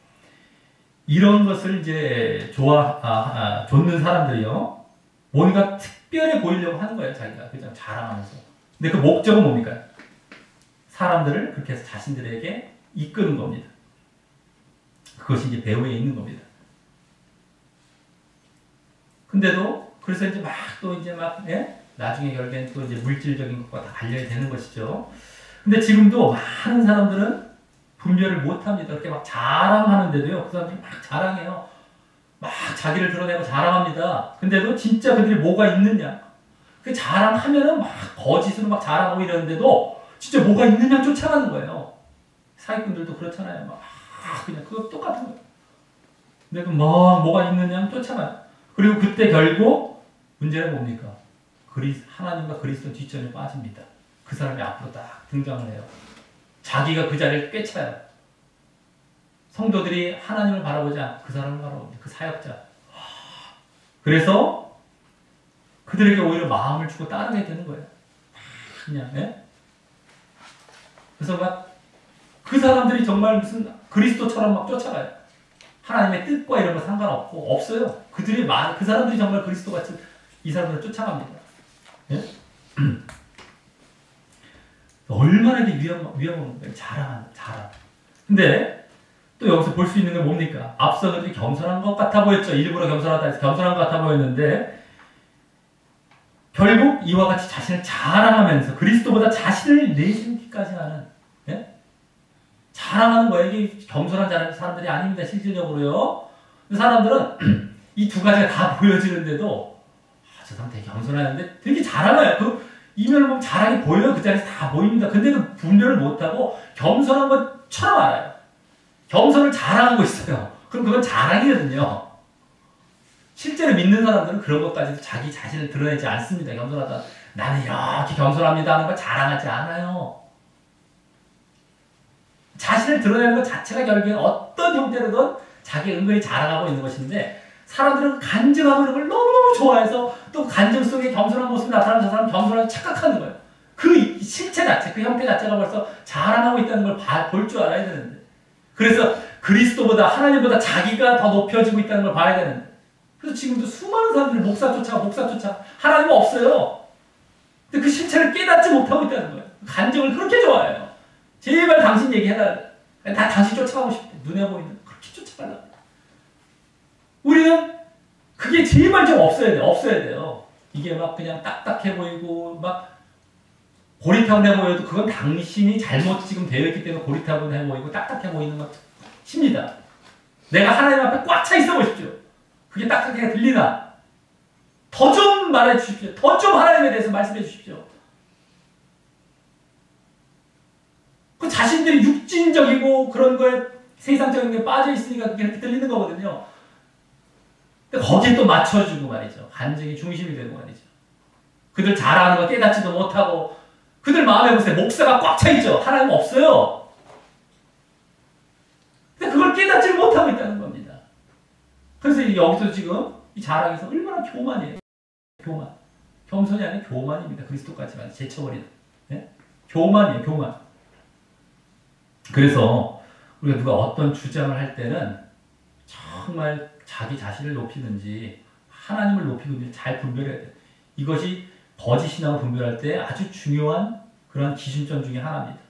이런 것을 이제 좇는 사람들이요. 뭔가 특별해 보이려고 하는 거예요, 자기가. 그냥 자랑하면서. 근데 그 목적은 뭡니까? 사람들을 그렇게 해서 자신들에게 이끄는 겁니다. 그것이 이제 배후에 있는 겁니다. 근데도 그래서 이제 나중에 결국엔 또 이제 물질적인 것과 다 관련이 되는 것이죠. 근데 지금도 많은 사람들은 분별을 못 합니다. 그렇게 막 자랑하는데도요, 그 사람들이 막 자랑해요. 막 자기를 드러내고 자랑합니다. 근데도 진짜 그들이 뭐가 있느냐? 그 자랑하면은 막 거짓으로 막 자랑하고 이러는데도 진짜 뭐가 있느냐 쫓아가는 거예요. 사기꾼들도 그렇잖아요. 막 그냥 그거 똑같은 거예요. 근데 뭐가 있느냐 쫓아가요. 그리고 그때 결국 문제는 뭡니까? 하나님과 그리스도 뒷전에 빠집니다. 그 사람이 앞으로 딱 등장을 해요. 자기가 그 자리를 꿰차요. 성도들이 하나님을 바라보지 않고 그 사람을 바라봅니다. 그 사역자. 그래서 그들에게 오히려 마음을 주고 따르게 되는 거예요. 그냥, 예? 그래서 막 그 사람들이 정말 무슨 그리스도처럼 막 쫓아가요. 하나님의 뜻과 이런 거 상관없고 없어요. 그 사람들이 정말 그리스도같이 이 사람들을 쫓아갑니다. 예? 얼마나 이게 위험한 거예요. 자랑. 근데 또 여기서 볼 수 있는 게 뭡니까? 앞서 그들이 겸손한 것 같아 보였죠. 일부러 겸손하다 해서 겸손한 것 같아 보였는데 결국 이와 같이 자신을 자랑하면서 그리스도보다 자신을 내세우기까지 하는 자랑하는 거예요. 이게 겸손한 사람들이 아닙니다. 실질적으로요. 사람들은 이 두 가지가 다 보여지는데도 저 사람 되게 겸손하는데 되게 자랑해요. 그 이면을 보면 자랑이 보여요. 그 자리에서 다 보입니다. 근데 그 분별을 못하고 겸손한 것처럼 알아요. 겸손을 자랑하고 있어요. 그럼 그건 자랑이거든요. 실제로 믿는 사람들은 그런 것까지도 자기 자신을 드러내지 않습니다. 겸손하다. 나는 이렇게 겸손합니다 하는 걸 자랑하지 않아요. 자신을 드러내는 것 자체가 결국엔 어떤 형태로든 자기 은근히 자랑하고 있는 것인데 사람들은 간증하고 이런 걸 너무너무 좋아해서 또 간증 속에 겸손한 모습이 나타나면 저 사람 겸손하게 착각하는 거예요. 그 실체 자체, 그 형태 자체가 벌써 자라나고 있다는 걸 볼 줄 알아야 되는데. 그래서 그리스도보다 하나님보다 자기가 더 높여지고 있다는 걸 봐야 되는데. 그래서 지금도 수많은 사람들이 목사 쫓아 하나님 없어요. 근데 그 실체를 깨닫지 못하고 있다는 거예요. 간증을 그렇게 좋아해요. 제발 당신 얘기해달라. 다 당신 쫓아가고 싶대. 눈에 보이는 그렇게 쫓아가려. 우리는 그게 제발 좀 없어야 돼요. 이게 막 그냥 딱딱해 보이고 막 고리타분해 보여도 그건 당신이 잘못 지금 되어 있기 때문에 고리타분해 보이고 딱딱해 보이는 것입니다. 내가 하나님 앞에 꽉 차 있어 보십시오. 그게 딱딱하게 들리나? 더 좀 말해 주십시오. 더 좀 하나님에 대해서 말씀해 주십시오. 그 자신들이 육진적이고 그런 거에 세상적인 게 빠져 있으니까 그게 이렇게 들리는 거거든요. 근데 거기에 또 맞춰주고 말이죠. 간증이 중심이 되고 말이죠. 그들 잘하는 거 깨닫지도 못하고 그들 마음에 보세요. 목사가 꽉 차 있죠. 하나님 없어요. 근데 그걸 깨닫지를 못하고 있다는 겁니다. 그래서 여기서 지금 이 자랑에서 얼마나 교만이에요. 교만. 겸손이 아니라 교만입니다. 그리스도까지만 제쳐버리는. 네? 교만이에요. 교만. 그래서 우리가 누가 어떤 주장을 할 때는 정말 자기 자신을 높이는지 하나님을 높이는지 잘 분별해야 돼요. 이것이 거짓 신앙을 분별할 때 아주 중요한 그런 기준점 중에 하나입니다.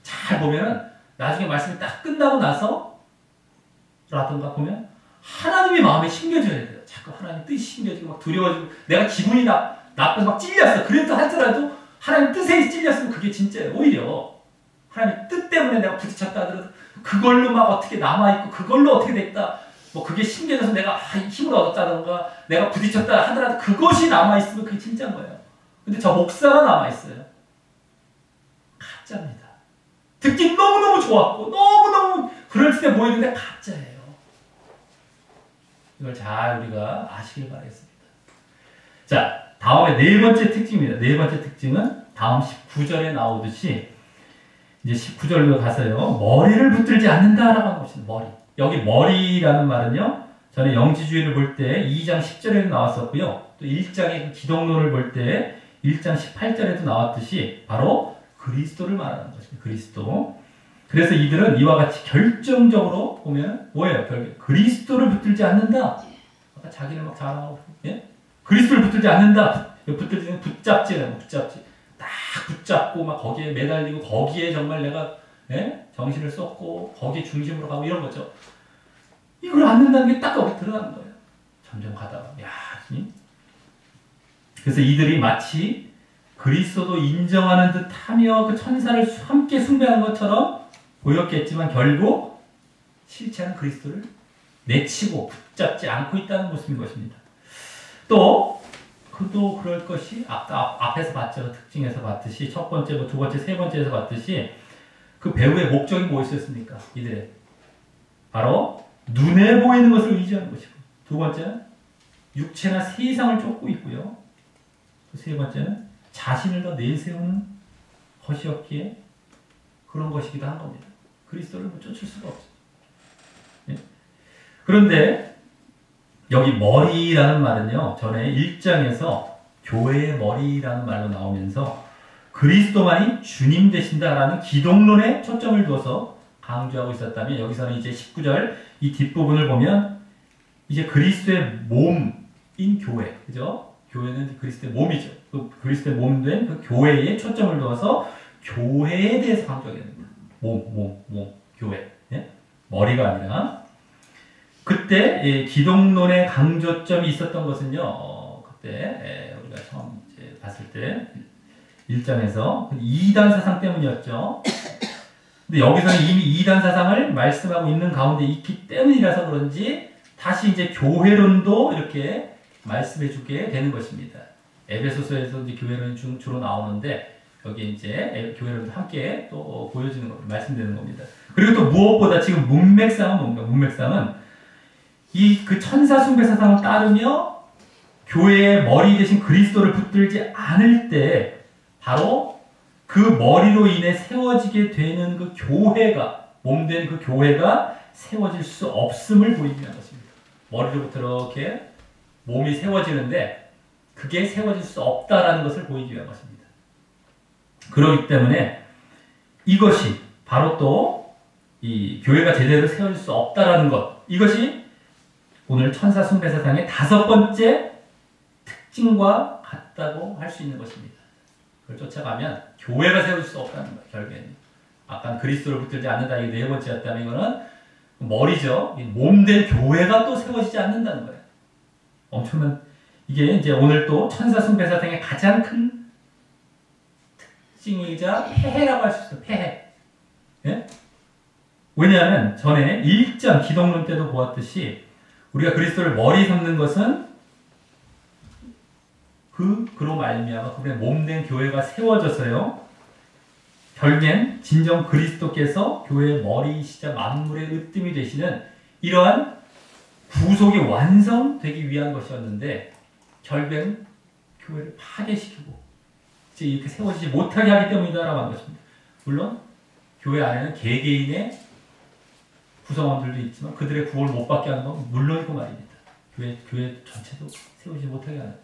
잘 보면은 나중에 말씀이 딱 끝나고 나서 라든가 보면 하나님의 마음에 심겨져야 돼요. 자꾸 하나님 뜻이 심겨지고 막 두려워지고 내가 기분이 나빠서 막 찔렸어. 그래도 할지라도 하나님 뜻에 찔렸으면 그게 진짜예요. 오히려 하나님의 뜻 때문에 내가 부딪혔다 하더라도 그걸로 막 어떻게 남아있고 그걸로 어떻게 됐다. 뭐 그게 심겨져서 내가 힘을 얻었다던가 내가 부딪혔다 하더라도 그것이 남아있으면 그게 진짜인 거예요. 근데 저 목사가 남아있어요. 가짜입니다. 듣기 너무너무 좋았고 너무너무 그럴듯해 보이는데 가짜예요. 이걸 잘 우리가 아시길 바라겠습니다. 자, 다음에 네 번째 특징입니다. 네 번째 특징은 다음 19절에 나오듯이 이제 19절로 가서요. 머리를 붙들지 않는다라고 하는 것입니다. 머리. 여기 머리라는 말은요. 전에 영지주의를 볼 때 2장 10절에도 나왔었고요. 또 1장의 기독론을 볼 때 1장 18절에도 나왔듯이 바로 그리스도를 말하는 것입니다. 그리스도. 그래서 이들은 이와 같이 결정적으로 보면 뭐예요? 그리스도를 붙들지 않는다. 아까 자기는 막 자랑하고 예? 그리스도를 붙들지 않는다. 붙들지는 붙잡지는 붙잡지. 딱 붙잡고 막 거기에 매달리고 거기에 정말 내가 예? 정신을 쏟고 거기에 중심으로 가고 이런 거죠. 이걸 않는다는 게 딱 거기 들어가는 거예요. 점점 가다가 야, 그래서 이들이 마치 그리스도도 인정하는 듯하며 그 천사를 함께 숭배하는 것처럼 보였겠지만 결국 실체는 그리스도를 내치고 붙잡지 않고 있다는 모습인 것입니다. 또 그럴 것이 아까 앞에서 봤죠. 특징에서 봤듯이 첫 번째, 두 번째, 세 번째에서 봤듯이 그 배우의 목적이 무엇이었습니까? 이들의 바로 눈에 보이는 것을 의지하는 것이고 두 번째는 육체나 세상을 쫓고 있고요. 세 번째는 자신을 더 내세우는 것이었기에 그런 것이기도 한 겁니다. 그리스도를 쫓을 수가 없어요. 네? 그런데 여기 머리라는 말은요. 전에 1장에서 교회의 머리라는 말로 나오면서 그리스도만이 주님 되신다라는 기독론에 초점을 두어서 강조하고 있었다면 여기서는 이제 19절 이 뒷부분을 보면 이제 그리스도의 몸인 교회, 그죠? 교회는 그리스도의 몸이죠. 그 그리스도의 몸된 그 교회에 초점을 두어서 교회에 대해서 강조하게 됩니다. 교회. 예? 머리가 아니라. 그때 기독론의 강조점이 있었던 것은요. 그때 우리가 처음 이제 봤을 때 1장에서 이단 사상 때문이었죠. 근데 여기서는 이미 이단 사상을 말씀하고 있는 가운데 있기 때문이라서 그런지 다시 이제 교회론도 이렇게 말씀해 주게 되는 것입니다. 에베소서에서 이제 교회론이 주로 나오는데 여기 이제 교회론도 함께 또 보여주는 겁니다. 말씀드리는 겁니다. 그리고 또 무엇보다 지금 문맥상은 뭡니까? 문맥상은 이 그 천사 숭배 사상을 따르며 교회의 머리 대신 그리스도를 붙들지 않을 때 바로 그 머리로 인해 세워지게 되는 그 교회가 몸된 그 교회가 세워질 수 없음을 보이기 위한 것입니다. 머리로부터 이렇게 몸이 세워지는데 그게 세워질 수 없다라는 것을 보이기 위한 것입니다. 그렇기 때문에 이것이 바로 또 이 교회가 제대로 세울 수 없다라는 것, 이것이 오늘 천사 숭배 사상의 5번째 특징과 같다고 할 수 있는 것입니다. 그걸 쫓아가면 교회가 세울 수 없다는 거예요. 결국에는 아까 그리스도를 붙들지 않는다, 이게 4번째였다면 이거는 머리죠. 몸된 교회가 또 세워지지 않는다는 거예요. 엄청난, 이게 이제 오늘 또 천사 숭배 사상의 가장 큰 특징이자 폐해라고 할 수 있어요. 폐해. 예? 왜냐하면 전에 1장 기독론 때도 보았듯이 우리가 그리스도를 머리 삼는 것은 그로 말미암아 그분의 몸된 교회가 세워져서요. 결국엔 진정 그리스도께서 교회의 머리이시자 만물의 으뜸이 되시는 이러한 구속이 완성되기 위한 것이었는데 결국엔 교회를 파괴시키고 이제 이렇게 세워지지 못하게 하기 때문이다라고 하는 것입니다. 물론 교회 안에는 개개인의 구성원들도 있지만 그들의 구원을 못 받게 하는 건 물론이고 말입니다. 교회 전체도 세우지 못하게 하는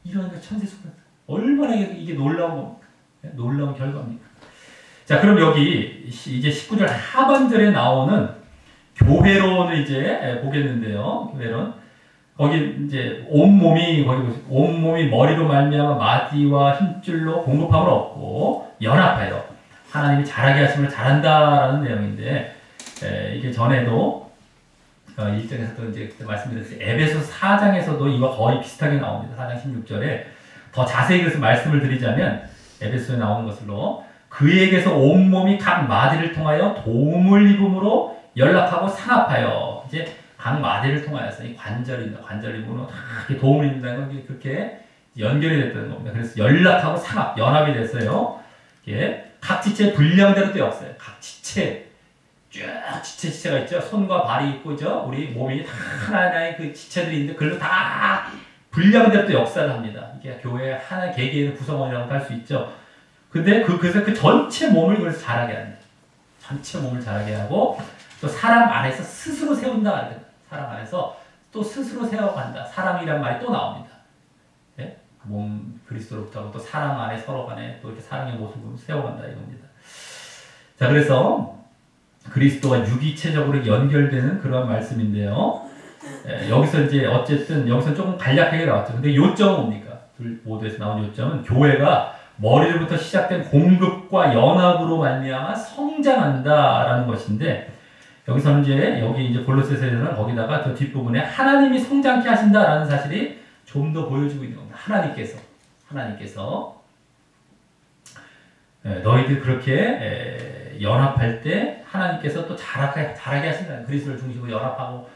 이런 천세수가 얼마나 이게 놀라운 겁니까? 놀라운 결과입니다. 자, 그럼 여기 이제 19절 하반절에 나오는 교회론을 이제 보겠는데요. 교회론 거기 이제 온몸이 머리로 말미암아 마디와 힘줄로 공급함을 얻고 연합하여 하나님이 잘하게 하심을 잘한다라는 내용인데 이게 전에도 1장에서도 이제 그때 말씀드렸어요. 에베소 4장에서도 이와 거의 비슷하게 나옵니다. 4장 16절에 더 자세히 그래서 말씀을 드리자면 에베소에 나오는 것으로 그에게서 온몸이 각 마디를 통하여 도움을 입음으로 연락하고 상합하여 이제 각 마디를 통하여서 이 관절입니다. 관절 입음으로 다 이렇게 도움을 입는다는 건 그렇게 연결이 됐다는 겁니다. 그래서 연락하고 상합, 연합이 됐어요. 이게 각 지체의 분량대로 또 없어요. 각 지체 쭉 지체가 있죠. 손과 발이 있고, 우리 몸이 다 하나하나의 그 지체들이 있는데, 그걸로 다 분량대로 또 역사를 합니다. 이게 교회의 하나 개개인의 구성원이라고 할 수 있죠. 근데 그래서 그 전체 몸을 그래서 자라게 합니다. 전체 몸을 자라게 하고, 또 사람 안에서 스스로 세운다. 사람 안에서 또 스스로 세워간다. 사람이란 말이 또 나옵니다. 네? 몸 그리스도로부터 하고 또 사람 안에 서로 간에 또 이렇게 사랑의 모습으로 세워간다 이겁니다. 자, 그래서 그리스도와 유기체적으로 연결되는 그러한 말씀인데요. 여기서 이제 어쨌든 여기서 조금 간략하게 나왔죠. 근데 요점은 뭡니까? 모두에서 나온 요점은 교회가 머리로부터 시작된 공급과 연합으로 말미암아 성장한다라는 것인데 여기서는 여기 골로새서에서는 거기다가 더 뒷부분에 하나님이 성장케 하신다라는 사실이 좀 더 보여주고 있는 겁니다. 하나님께서 너희들 그렇게 연합할 때 하나님께서 또 잘하게 하신다는 그리스도를 중심으로 연합하고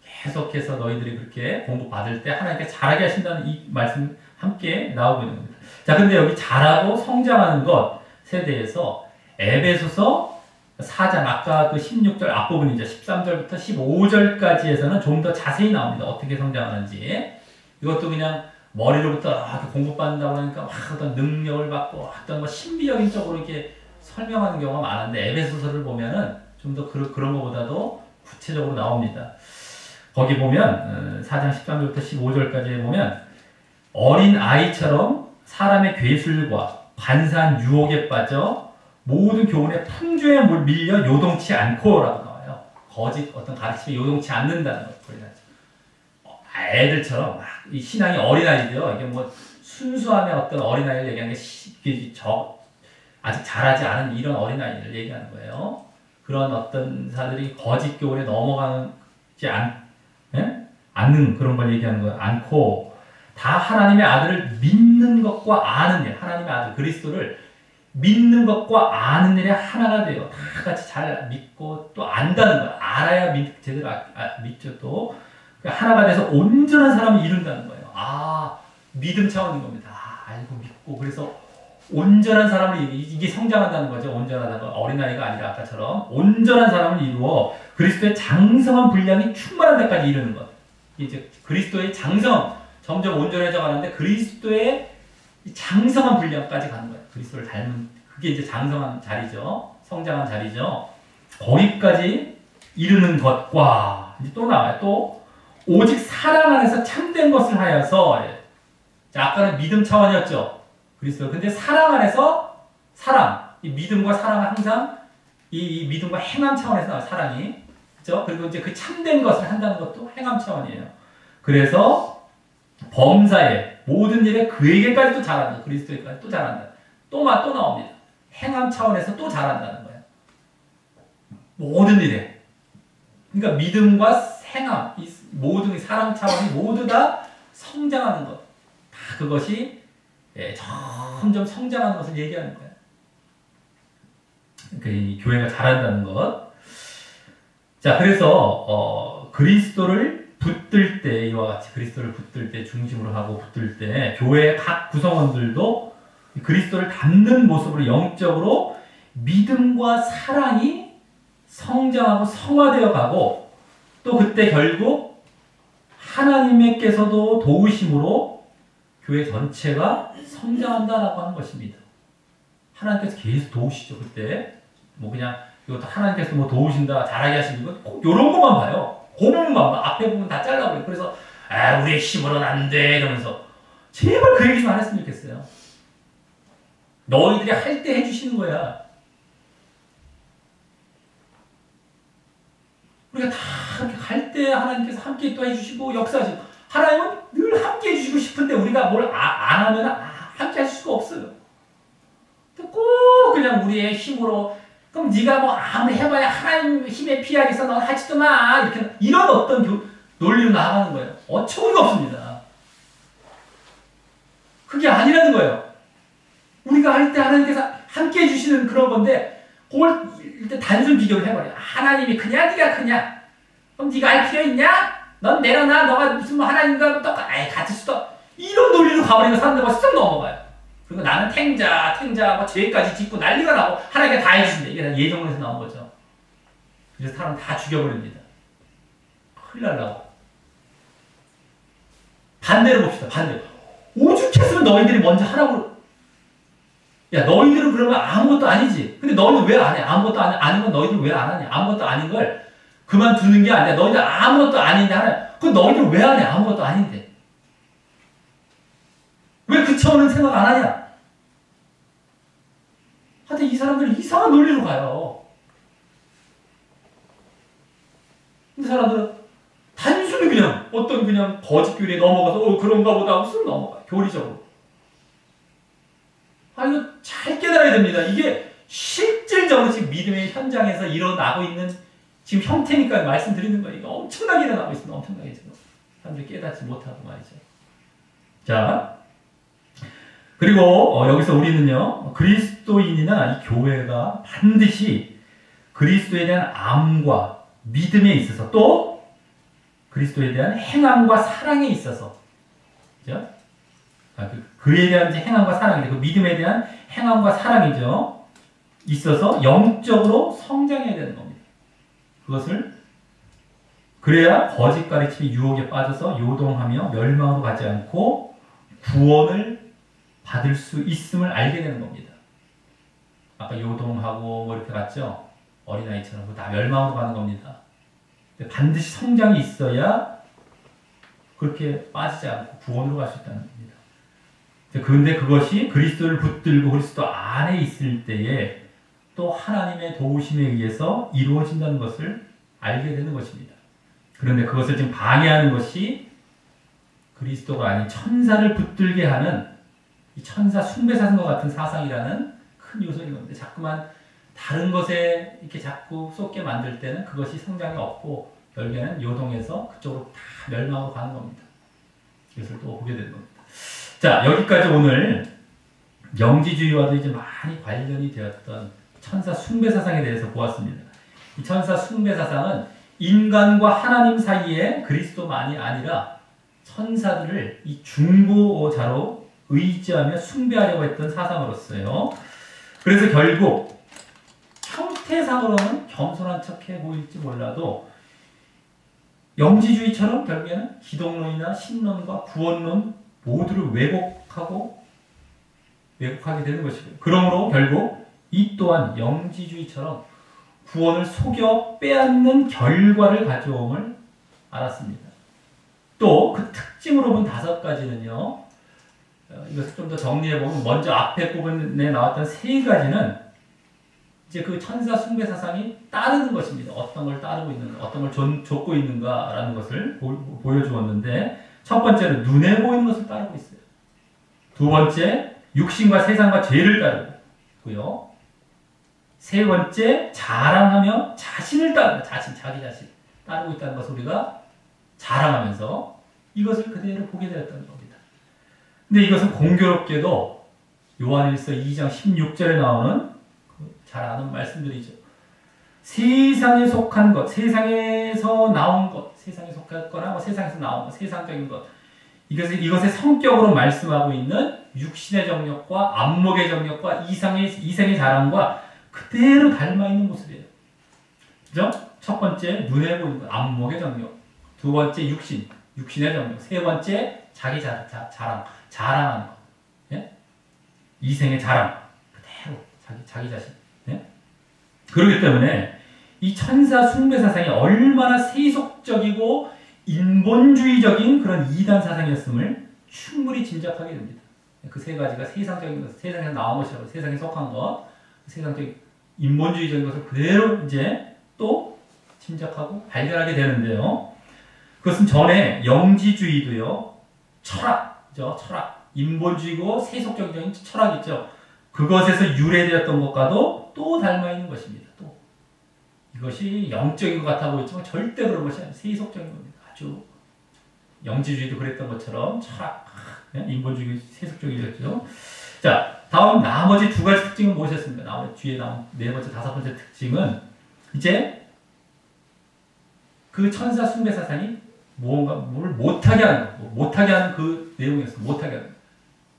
계속해서 너희들이 그렇게 공급받을 때 하나님께 잘하게 하신다는 이 말씀 함께 나오고 있는 겁니다. 자, 근데 여기 잘하고 성장하는 것에 대해서 에베소서 4장 아까 그 16절 앞부분이죠. 13절부터 15절까지에서는 좀 더 자세히 나옵니다. 어떻게 성장하는지. 이것도 그냥 머리로부터 이렇게 공급받는다고 하니까 막 어떤 능력을 받고 어떤 신비적인 쪽으로 이렇게 설명하는 경우가 많은데 에베소서를 보면은 좀 더 그런 것보다도 구체적으로 나옵니다. 거기 보면 4장 13절부터 15절까지 보면 어린 아이처럼 사람의 괴술과 반사한 유혹에 빠져 모든 교훈의 풍조에 밀려 요동치 않고라고 나와요. 거짓 어떤 가르침에 요동치 않는다는 것. 애들처럼 이 신앙이 어린아이죠. 이게 순수함의 어떤 어린아이를 얘기하는 게 아직 자라지 않은 이런 어린아이를 얘기하는 거예요. 그런 어떤 사들이 거짓 교훈에 넘어가지 않는 그런 걸 얘기하는 거예요. 않고 다 하나님의 아들을 믿는 것과 아는 일, 하나님의 아들 그리스도를 믿는 것과 아는 일에 하나가 돼요. 다 같이 잘 믿고 또 안다는 거예요. 알아야 제대로 믿죠. 또 하나가 돼서 온전한 사람을 이룬다는 거예요. 믿음 차원인 겁니다. 알고 믿고 그래서 온전한 사람을 이게 성장한다는 거죠. 온전하다는 건 어린아이가 아니라 아까처럼 온전한 사람을 이루어 그리스도의 장성한 분량이 충만한 데까지 이르는 것. 이제 그리스도의 장성 점점 온전해져 가는데 그리스도의 장성한 분량까지 가는 거예요. 그리스도를 닮은 그게 이제 장성한 자리죠. 성장한 자리죠. 거기까지 이르는 것과 이제 또 나와요. 또 오직 사랑 안에서 참된 것을 하여서 자, 아까는 믿음 차원이었죠. 그리스도. 근데 사랑 안에서 사랑, 이 믿음과 사랑은 항상 이 믿음과 행함 차원에서 나와요. 사랑이. 그죠? 그리고 이제 그 참된 것을 한다는 것도 행함 차원이에요. 그래서 범사에 모든 일에 그에게까지 또 잘한다. 그리스도에게까지 또 잘한다. 또 나옵니다. 행함 차원에서 또 잘한다는 거예요. 모든 일에. 그러니까 믿음과 행함, 이 모든 사랑 차원이 모두 다 성장하는 것. 다 그것이 점점 성장하는 것을 얘기하는 거예요. 그러니까 이 교회가 잘한다는 것. 자, 그래서 그리스도를 붙들 때, 이와 같이 그리스도를 붙들 때, 중심으로 하고 붙들 때 교회의 각 구성원들도 그리스도를 닮는 모습으로 영적으로 믿음과 사랑이 성장하고 성화되어 가고, 또 그때 결국 하나님께서도 도우심으로 교회 전체가 성장한다라고 하는 것입니다. 하나님께서 계속 도우시죠. 그때 뭐 그냥 이것도 하나님께서 뭐 도우신다, 잘하게 하시는 거, 이런 것만 봐요. 그 부분만 앞에 부분 다 잘라버려요. 그래서 우리의 힘으로는 안 돼 이러면서 제발 그 얘기 좀 안 했으면 좋겠어요. 너희들이 할 때 해주시는 거야. 우리가 다 그렇게 갈 때 하나님께서 함께 또 해주시고 역사하시고, 하나님은 늘 함께 해주시고 싶은데 우리가 뭘 안 하면 함께 할 수가 없어요. 꼭 그냥 우리의 힘으로, 그럼 네가 뭐 아무리 해봐야 하나님 힘에 피하겠어, 넌 하지도 마, 이렇게 이런 어떤 논리로 나아가는 거예요. 어처구니가 없습니다. 그게 아니라는 거예요. 우리가 할 때 하나님께서 함께 해주시는 그런 건데, 그걸 일단 단순 비교를 해버려요. 하나님이 크냐 네가 크냐? 그럼 네가 할 필요 있냐? 넌 내려놔. 너가 무슨 뭐 하나님과 같을 수도. 이런 논리로 가버리면 사람들 쓱 넘어가요. 그리고 나는 탱자 뭐 죄까지 짓고 난리가 나고 하나님께 다 해주신대. 이게 다 예정론에서 나온 거죠. 그래서 사람 다 죽여버립니다. 큰일 날라고. 반대로 봅시다. 반대로. 오죽했으면 너희들이 먼저 하라고. 야, 너희들은 그러면 아무것도 아니지. 근데 너희는 왜 안 해? 아무것도 아닌 건 너희들 왜 안 하냐? 아무것도 아닌 걸 그만두는 게 아니야. 너희들 아무것도 아닌데 하나. 그럼 너희들 왜 안 해? 아무것도 아닌데. 왜 그 차원은 생각 안 하냐? 하여튼 이 사람들은 이상한 논리로 가요. 근데 사람들은 단순히 그냥 어떤 그냥 거짓 교리에 넘어가서 그런가 보다 하고 쓱 넘어가요. 교리적으로. 이거 잘 깨달아야 됩니다. 이게 실질적으로 지금 믿음의 현장에서 일어나고 있는 지금 형태니까 말씀드리는 거예요. 이거 엄청나게 일어나고 있습니다. 엄청나게 지금. 사람들이 깨닫지 못하고 말이죠. 자, 그리고 여기서 우리는요, 그리스도인이나 이 교회가 반드시 그리스도에 대한 암과 믿음에 있어서, 또 그리스도에 대한 행함과 사랑에 있어서, 그죠? 그에 대한 행함과 사랑인데, 그 믿음에 대한 행함과 사랑이죠. 있어서 영적으로 성장해야 되는 겁니다. 그것을 그래야 거짓 가르침이 유혹에 빠져서 요동하며 멸망으로 가지 않고 구원을 받을 수 있음을 알게 되는 겁니다. 아까 요동하고 뭐 이렇게 갔죠? 어린아이처럼 다 멸망으로 가는 겁니다. 근데 반드시 성장이 있어야 그렇게 빠지지 않고 구원으로 갈 수 있다는 겁니다. 그런데 그것이 그리스도를 붙들고 그리스도 안에 있을 때에 또 하나님의 도우심에 의해서 이루어진다는 것을 알게 되는 것입니다. 그런데 그것을 지금 방해하는 것이 그리스도가 아닌 천사를 붙들게 하는 이 천사 숭배사상과 같은 사상이라는 큰 요소인 겁니다. 자꾸만 다른 것에 이렇게 자꾸 쏟게 만들 때는 그것이 성장이 없고 결국에는 요동해서 그쪽으로 다 멸망으로 가는 겁니다. 이것을 또 보게 되는 겁니다. 자, 여기까지 오늘 영지주의와도 이제 많이 관련이 되었던 천사 숭배사상에 대해서 보았습니다. 이 천사 숭배사상은 인간과 하나님 사이에 그리스도만이 아니라 천사들을 이 중보자로 의지하며 숭배하려고 했던 사상으로서요. 그래서 결국 형태상으로는 겸손한 척해 보일지 몰라도 영지주의처럼 결국에는 기독론이나 신론과 구원론 모두를 왜곡하게 되는 것이고요. 그러므로 결국 이 또한 영지주의처럼 구원을 속여 빼앗는 결과를 가져옴을 알았습니다. 또 그 특징으로 본 5가지는요. 이것을 좀 더 정리해보면 먼저 앞에 부분에 나왔던 세 가지는 이제 그 천사 숭배 사상이 따르는 것입니다. 어떤 걸 따르고 있는가, 어떤 걸 좇고 있는가라는 것을 보여주었는데 첫 번째는 눈에 보이는 것을 따르고 있어요. 두 번째, 육신과 세상과 죄를 따르고 있고요. 세 번째, 자랑하며 자신을 따르고 자기 자신 따르고 있다는 것을 우리가 자랑하면서 이것을 그대로 보게 되었다는 겁니다. 근데 이것은 공교롭게도 요한일서 2장 16절에 나오는 잘 아는 말씀들이죠. 세상에 속한 것, 세상에서 나온 것, 세상에 속했거나 세상에서 나온 것, 세상적인 것, 이것의 성격으로 말씀하고 있는 육신의 정욕과 안목의 정욕과 이생의 자랑과 그대로 닮아있는 모습이에요. 그죠? 첫 번째, 눈에 보이는 것, 안목의 정욕. 두 번째, 육신의 정욕. 세 번째, 자기 자랑하는 것. 예? 이생의 자랑. 그대로, 자기 자신. 예? 그렇기 때문에 이 천사 숭배 사상이 얼마나 세속적이고 인본주의적인 그런 이단 사상이었음을 충분히 짐작하게 됩니다. 그 세 가지가 세상적인 것, 세상에서 나온 것이라고, 세상에 속한 것, 세상적인 인본주의적인 것을 그대로 이제 또 짐작하고 발견하게 되는데요. 그것은 전에 영지주의도요, 철학이죠. 철학. 인본주의고 세속적인 철학 있죠. 그것에서 유래되었던 것과도 또 닮아있는 것입니다. 또 이것이 영적인 것 같아 보이지만 절대 그런 것이 아니에요. 세속적인 겁니다. 아주 영지주의도 그랬던 것처럼 철학, 인본주의, 세속적이었죠. 자, 다음 나머지 두 가지 특징은 무엇이었습니까? 나머지 뒤에 나온 네 번째, 다섯 번째 특징은 이제 그 천사 숭배 사상이 뭘 못하게 하는 거, 못하게 하는 그 내용이었어요. 못하게 하는 거.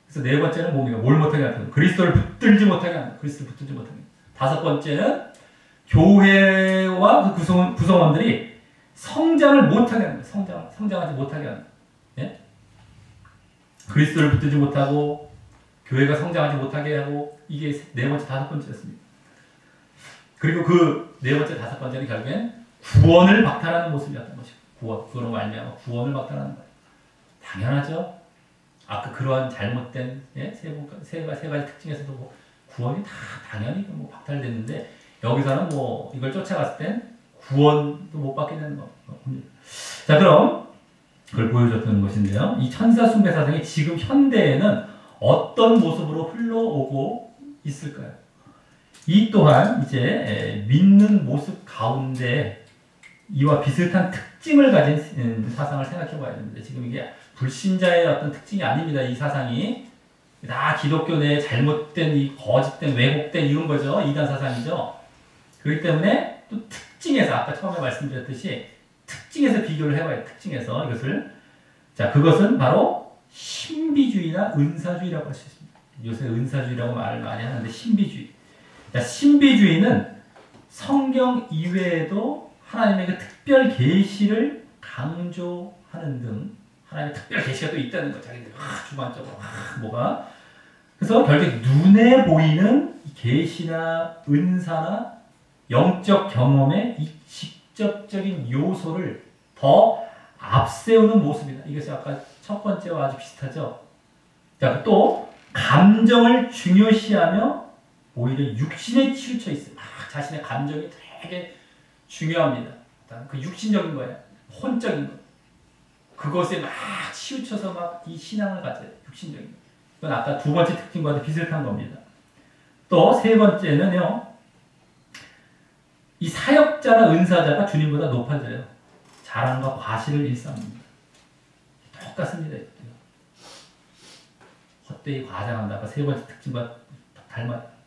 그래서 네 번째는 뭡니까? 뭘 못하게 하는 거. 그리스도를 붙들지 못하게 하는 거. 그리스도를 붙들지 못하게 하는 거. 다섯 번째는 교회와 그 구성원들이 성장을 못하게 하는 거예요. 성장하지 못하게 하는 거예요. 예? 그리스도를 붙들지 못하고 교회가 성장하지 못하게 하고 이게 네 번째, 다섯 번째였습니다. 그리고 그 네 번째, 다섯 번째는 결국엔 구원을 박탈하는 모습이었던 것이고 그거로 말미암아 구원을 박탈하는 거예요. 당연하죠. 아까 그러한 잘못된 세 가지 특징에서도 뭐 구원이 다 당연히 뭐 박탈됐는데 여기서는 뭐 이걸 쫓아갔을 땐 구원도 못 받게 되는 겁니다. 자, 그럼 그걸 보여줬던 것인데요. 이 천사 숭배 사상이 지금 현대에는 어떤 모습으로 흘러오고 있을까요? 이 또한 이제 믿는 모습 가운데 이와 비슷한 특징을 가진 사상을 생각해 봐야 됩니다. 지금 이게 불신자의 어떤 특징이 아닙니다. 이 사상이 다 기독교 내에 잘못된 이 거짓된 왜곡된 이런 거죠. 이단 사상이죠. 그렇기 때문에 또 특징에서 아까 처음에 말씀드렸듯이 특징에서 비교를 해봐야 돼요. 특징에서 이것을 자 그것은 바로 신비주의나 은사주의라고 할 수 있습니다. 요새 은사주의라고 말을 많이 하는데 신비주의. 자, 신비주의는 성경 이외에도 하나님의 그 특별 계시를 강조하는 등 하나님의 특별 계시가 또 있다는 거 자기들이 주관적으로 뭐가 그래서 결국 눈에 보이는 계시나 은사나 영적 경험의 이 직접적인 요소를 더 앞세우는 모습이다. 이것이 아까 첫 번째와 아주 비슷하죠. 자, 또 감정을 중요시하며 오히려 육신에 치우쳐 있어요. 자신의 감정이 되게 중요합니다. 그 육신적인 거예요. 혼적인 거. 그것에 막 치우쳐서 막 이 신앙을 가져요. 육신적인 거. 이건 아까 두 번째 특징과도 비슷한 겁니다. 또 세 번째는요. 이 사역자나 은사자가 주님보다 높아져요. 자랑과 과실을 일삼습니다. 똑같습니다. 헛되이 과장한다. 아까 세 번째 특징과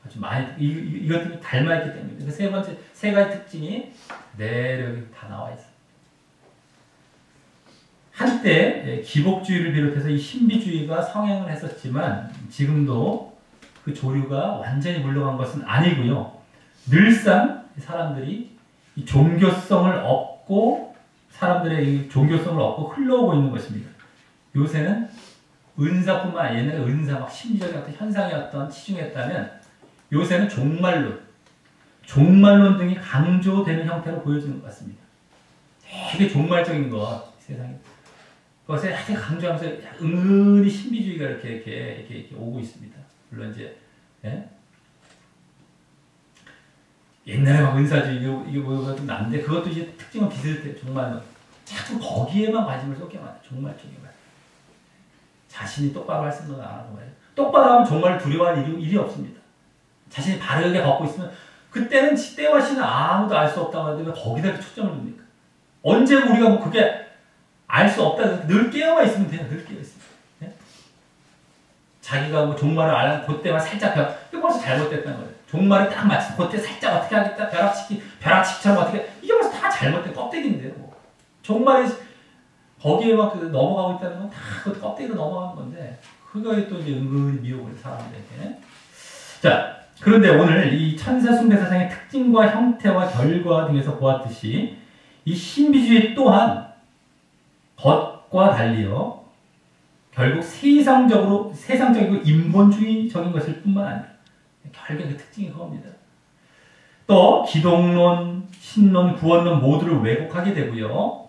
아주 많이 이것들이 닮아있기 때문에 그 세 번째 세 가지 특징이 그대로 여기 다 나와 있어요. 한때 기복주의를 비롯해서 이 신비주의가 성행을 했었지만 지금도 그 조류가 완전히 물러간 것은 아니고요. 늘상 사람들이 이 종교성을 얻고 사람들의 이 종교성을 얻고 흘러오고 있는 것입니다. 요새는 은사뿐만 아니라 옛날에 은사 막 심리적인 어떤 현상이었던 치중했다면 요새는 종말론 등이 강조되는 형태로 보여지는 것 같습니다. 되게 종말적인 것 세상에 그것에 아주 강조하면서 은근히 신비주의가 이렇게 오고 있습니다. 물론 이제 예? 옛날에 막 은사주의 이게 뭐가 좀 난데 그것도 이제 특징은 비슷해. 정말 자꾸 거기에만 관심을 쏟게 만해. 정말 쪽에만. 자신이 똑바로 할 생각을 안 하고 말이에요. 똑바로 하면 정말 두려워할 일이 없습니다. 자신이 바르게 걷고 있으면 그때는 때와 시는 아무도 알 수 없다고 하는데 왜 거기다 이렇게 초점을 둡니까? 언제 우리가 뭐 그게 알 수 없다. 늘 깨어만 있으면 돼요. 늘 깨어 있으면. 네? 자기가 뭐 종말을 알면 그때만 살짝 이게 벌써 잘못됐다는 거예요. 종말을 딱 맞추고 그때 살짝 어떻게 하겠다. 벼락치기처럼 어떻게 이게 벌써 다 잘못된 껍데기인데요. 뭐. 종말이 거기에만 넘어가고 있다는 건 다 그 껍데기로 넘어가는 건데 그거에 또 이제 은근히 미혹을 사람들에게. 자, 그런데 오늘 이 천사 숭배 사상의 특징과 형태와 결과 등에서 보았듯이 이 신비주의 또한 겉과 달리요 결국 세상적이고 인본주의적인 것일 뿐만 아니라 결국에 그 특징이 그겁니다. 또 기독론, 신론, 구원론 모두를 왜곡하게 되고요.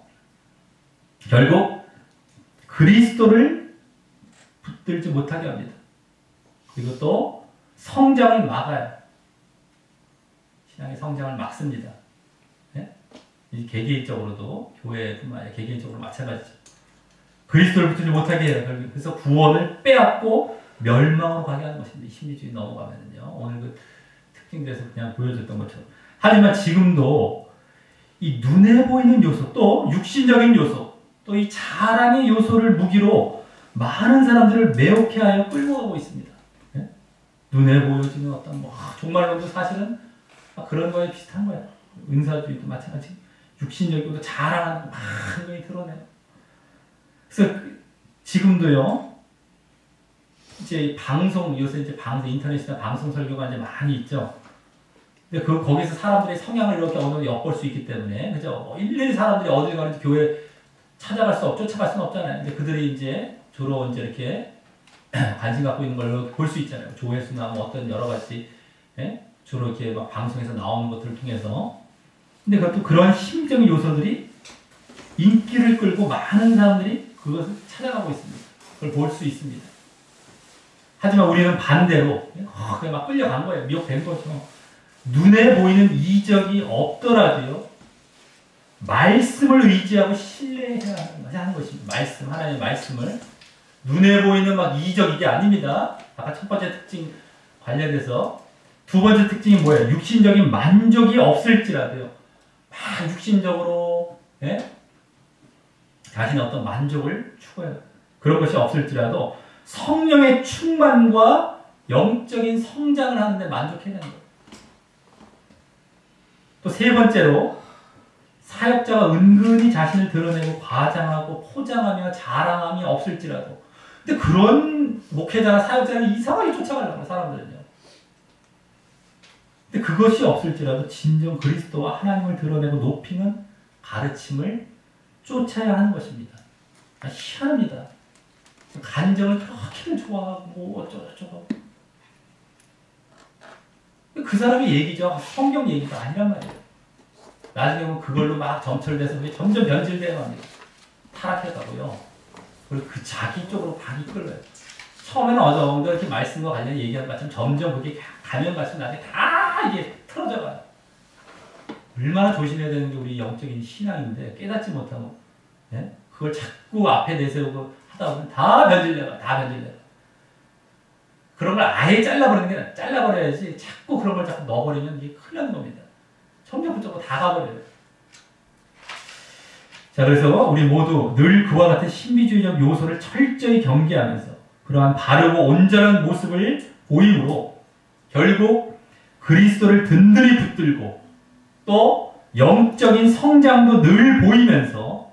결국 그리스도를 붙들지 못하게 합니다. 그리고 또 성장을 막아요. 신앙의 성장을 막습니다. 네? 이 개개인적으로도 교회뿐만 아니라 개개인적으로 마찬가지죠. 그리스도를 붙들지 못하게 해요. 결국. 그래서 구원을 빼앗고 멸망으로 가게 하는 것입니다. 신비주의 넘어가면은요. 오늘 그 특징에서 그냥 보여줬던 것처럼. 하지만 지금도 이 눈에 보이는 요소, 또 육신적인 요소, 또 이 자랑의 요소를 무기로 많은 사람들을 매혹해 하여 끌고 가고 있습니다. 네? 눈에 보여지는 어떤 종말론도 사실은 그런 거에 비슷한 거예요. 은사주의도 마찬가지. 육신적이고 자랑하는 많은 걸 드러내요. 그래서 지금도요. 이제 요새 이제 인터넷이나 방송 설교가 이제 많이 있죠. 근데 거기서 사람들의 성향을 이렇게 어느 정도 엿볼 수 있기 때문에, 그죠? 일일이 사람들이 어딜 가는지 교회 쫓아갈 수는 없잖아요. 근데 그들이 이제 주로 이제 이렇게 관심 갖고 있는 걸 볼 수 있잖아요. 조회수나 뭐 어떤 여러 가지, 예? 주로 이렇게 막 방송에서 나오는 것들을 통해서. 근데 그것도 그런 심적인 요소들이 인기를 끌고 많은 사람들이 그것을 찾아가고 있습니다. 그걸 볼 수 있습니다. 하지만 우리는 반대로, 그냥 막 끌려간 거예요. 미혹된 거죠. 눈에 보이는 이적이 없더라도요, 말씀을 의지하고 신뢰해야 하는 것입니다. 하나님의 말씀을. 눈에 보이는 막 이적 이게 아닙니다. 아까 첫 번째 특징 관련돼서. 두 번째 특징이 뭐예요? 육신적인 만족이 없을지라도요. 막 육신적으로, 예? 자신의 어떤 만족을 추구해요. 그런 것이 없을지라도 성령의 충만과 영적인 성장을 하는데 만족해야 되는 거예요. 또 세 번째로 사역자가 은근히 자신을 드러내고 과장하고 포장하며 자랑함이 없을지라도. 근데 그런 목회자나 사역자는 이상하게 쫓아가려고 사람들은요. 근데 그것이 없을지라도 진정 그리스도와 하나님을 드러내고 높이는 가르침을 쫓아야 하는 것입니다. 희한합니다. 간정을 그렇게 좋아하고 어쩌고저쩌고. 그 사람의 얘기죠. 성경 얘기가 아니란 말이에요. 나중에 보면 그걸로 막 점철돼서 점점 변질돼야 합니다. 타락해가고요. 그리고 그 자기 쪽으로 막 이끌어요. 처음에는 어느 정도 이렇게 말씀과 관련 얘기하는 것처럼 점점 그게 가면 갈수록 나중에 다 이게 틀어져가요. 얼마나 조심해야 되는 게 우리 영적인 신앙인데 깨닫지 못하고, 예? 그걸 자꾸 앞에 내세우고 하다 보면 다 변질돼요. 그런 걸 아예 잘라버려야지 자꾸 그런 걸 자꾸 넣어버리면 이게 큰일 나는 겁니다. 점점 그쪽으로 다 가버려요. 자, 그래서 우리 모두 늘 그와 같은 신비주의적 요소를 철저히 경계하면서 그러한 바르고 온전한 모습을 보임으로 결국 그리스도를 든든히 붙들고 또 영적인 성장도 늘 보이면서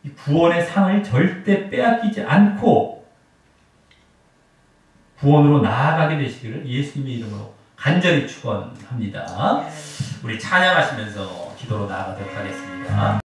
이 구원의 상을 절대 빼앗기지 않고 구원으로 나아가게 되시기를 예수님의 이름으로 간절히 축원합니다. 우리 찬양하시면서 기도로 나아가도록 하겠습니다.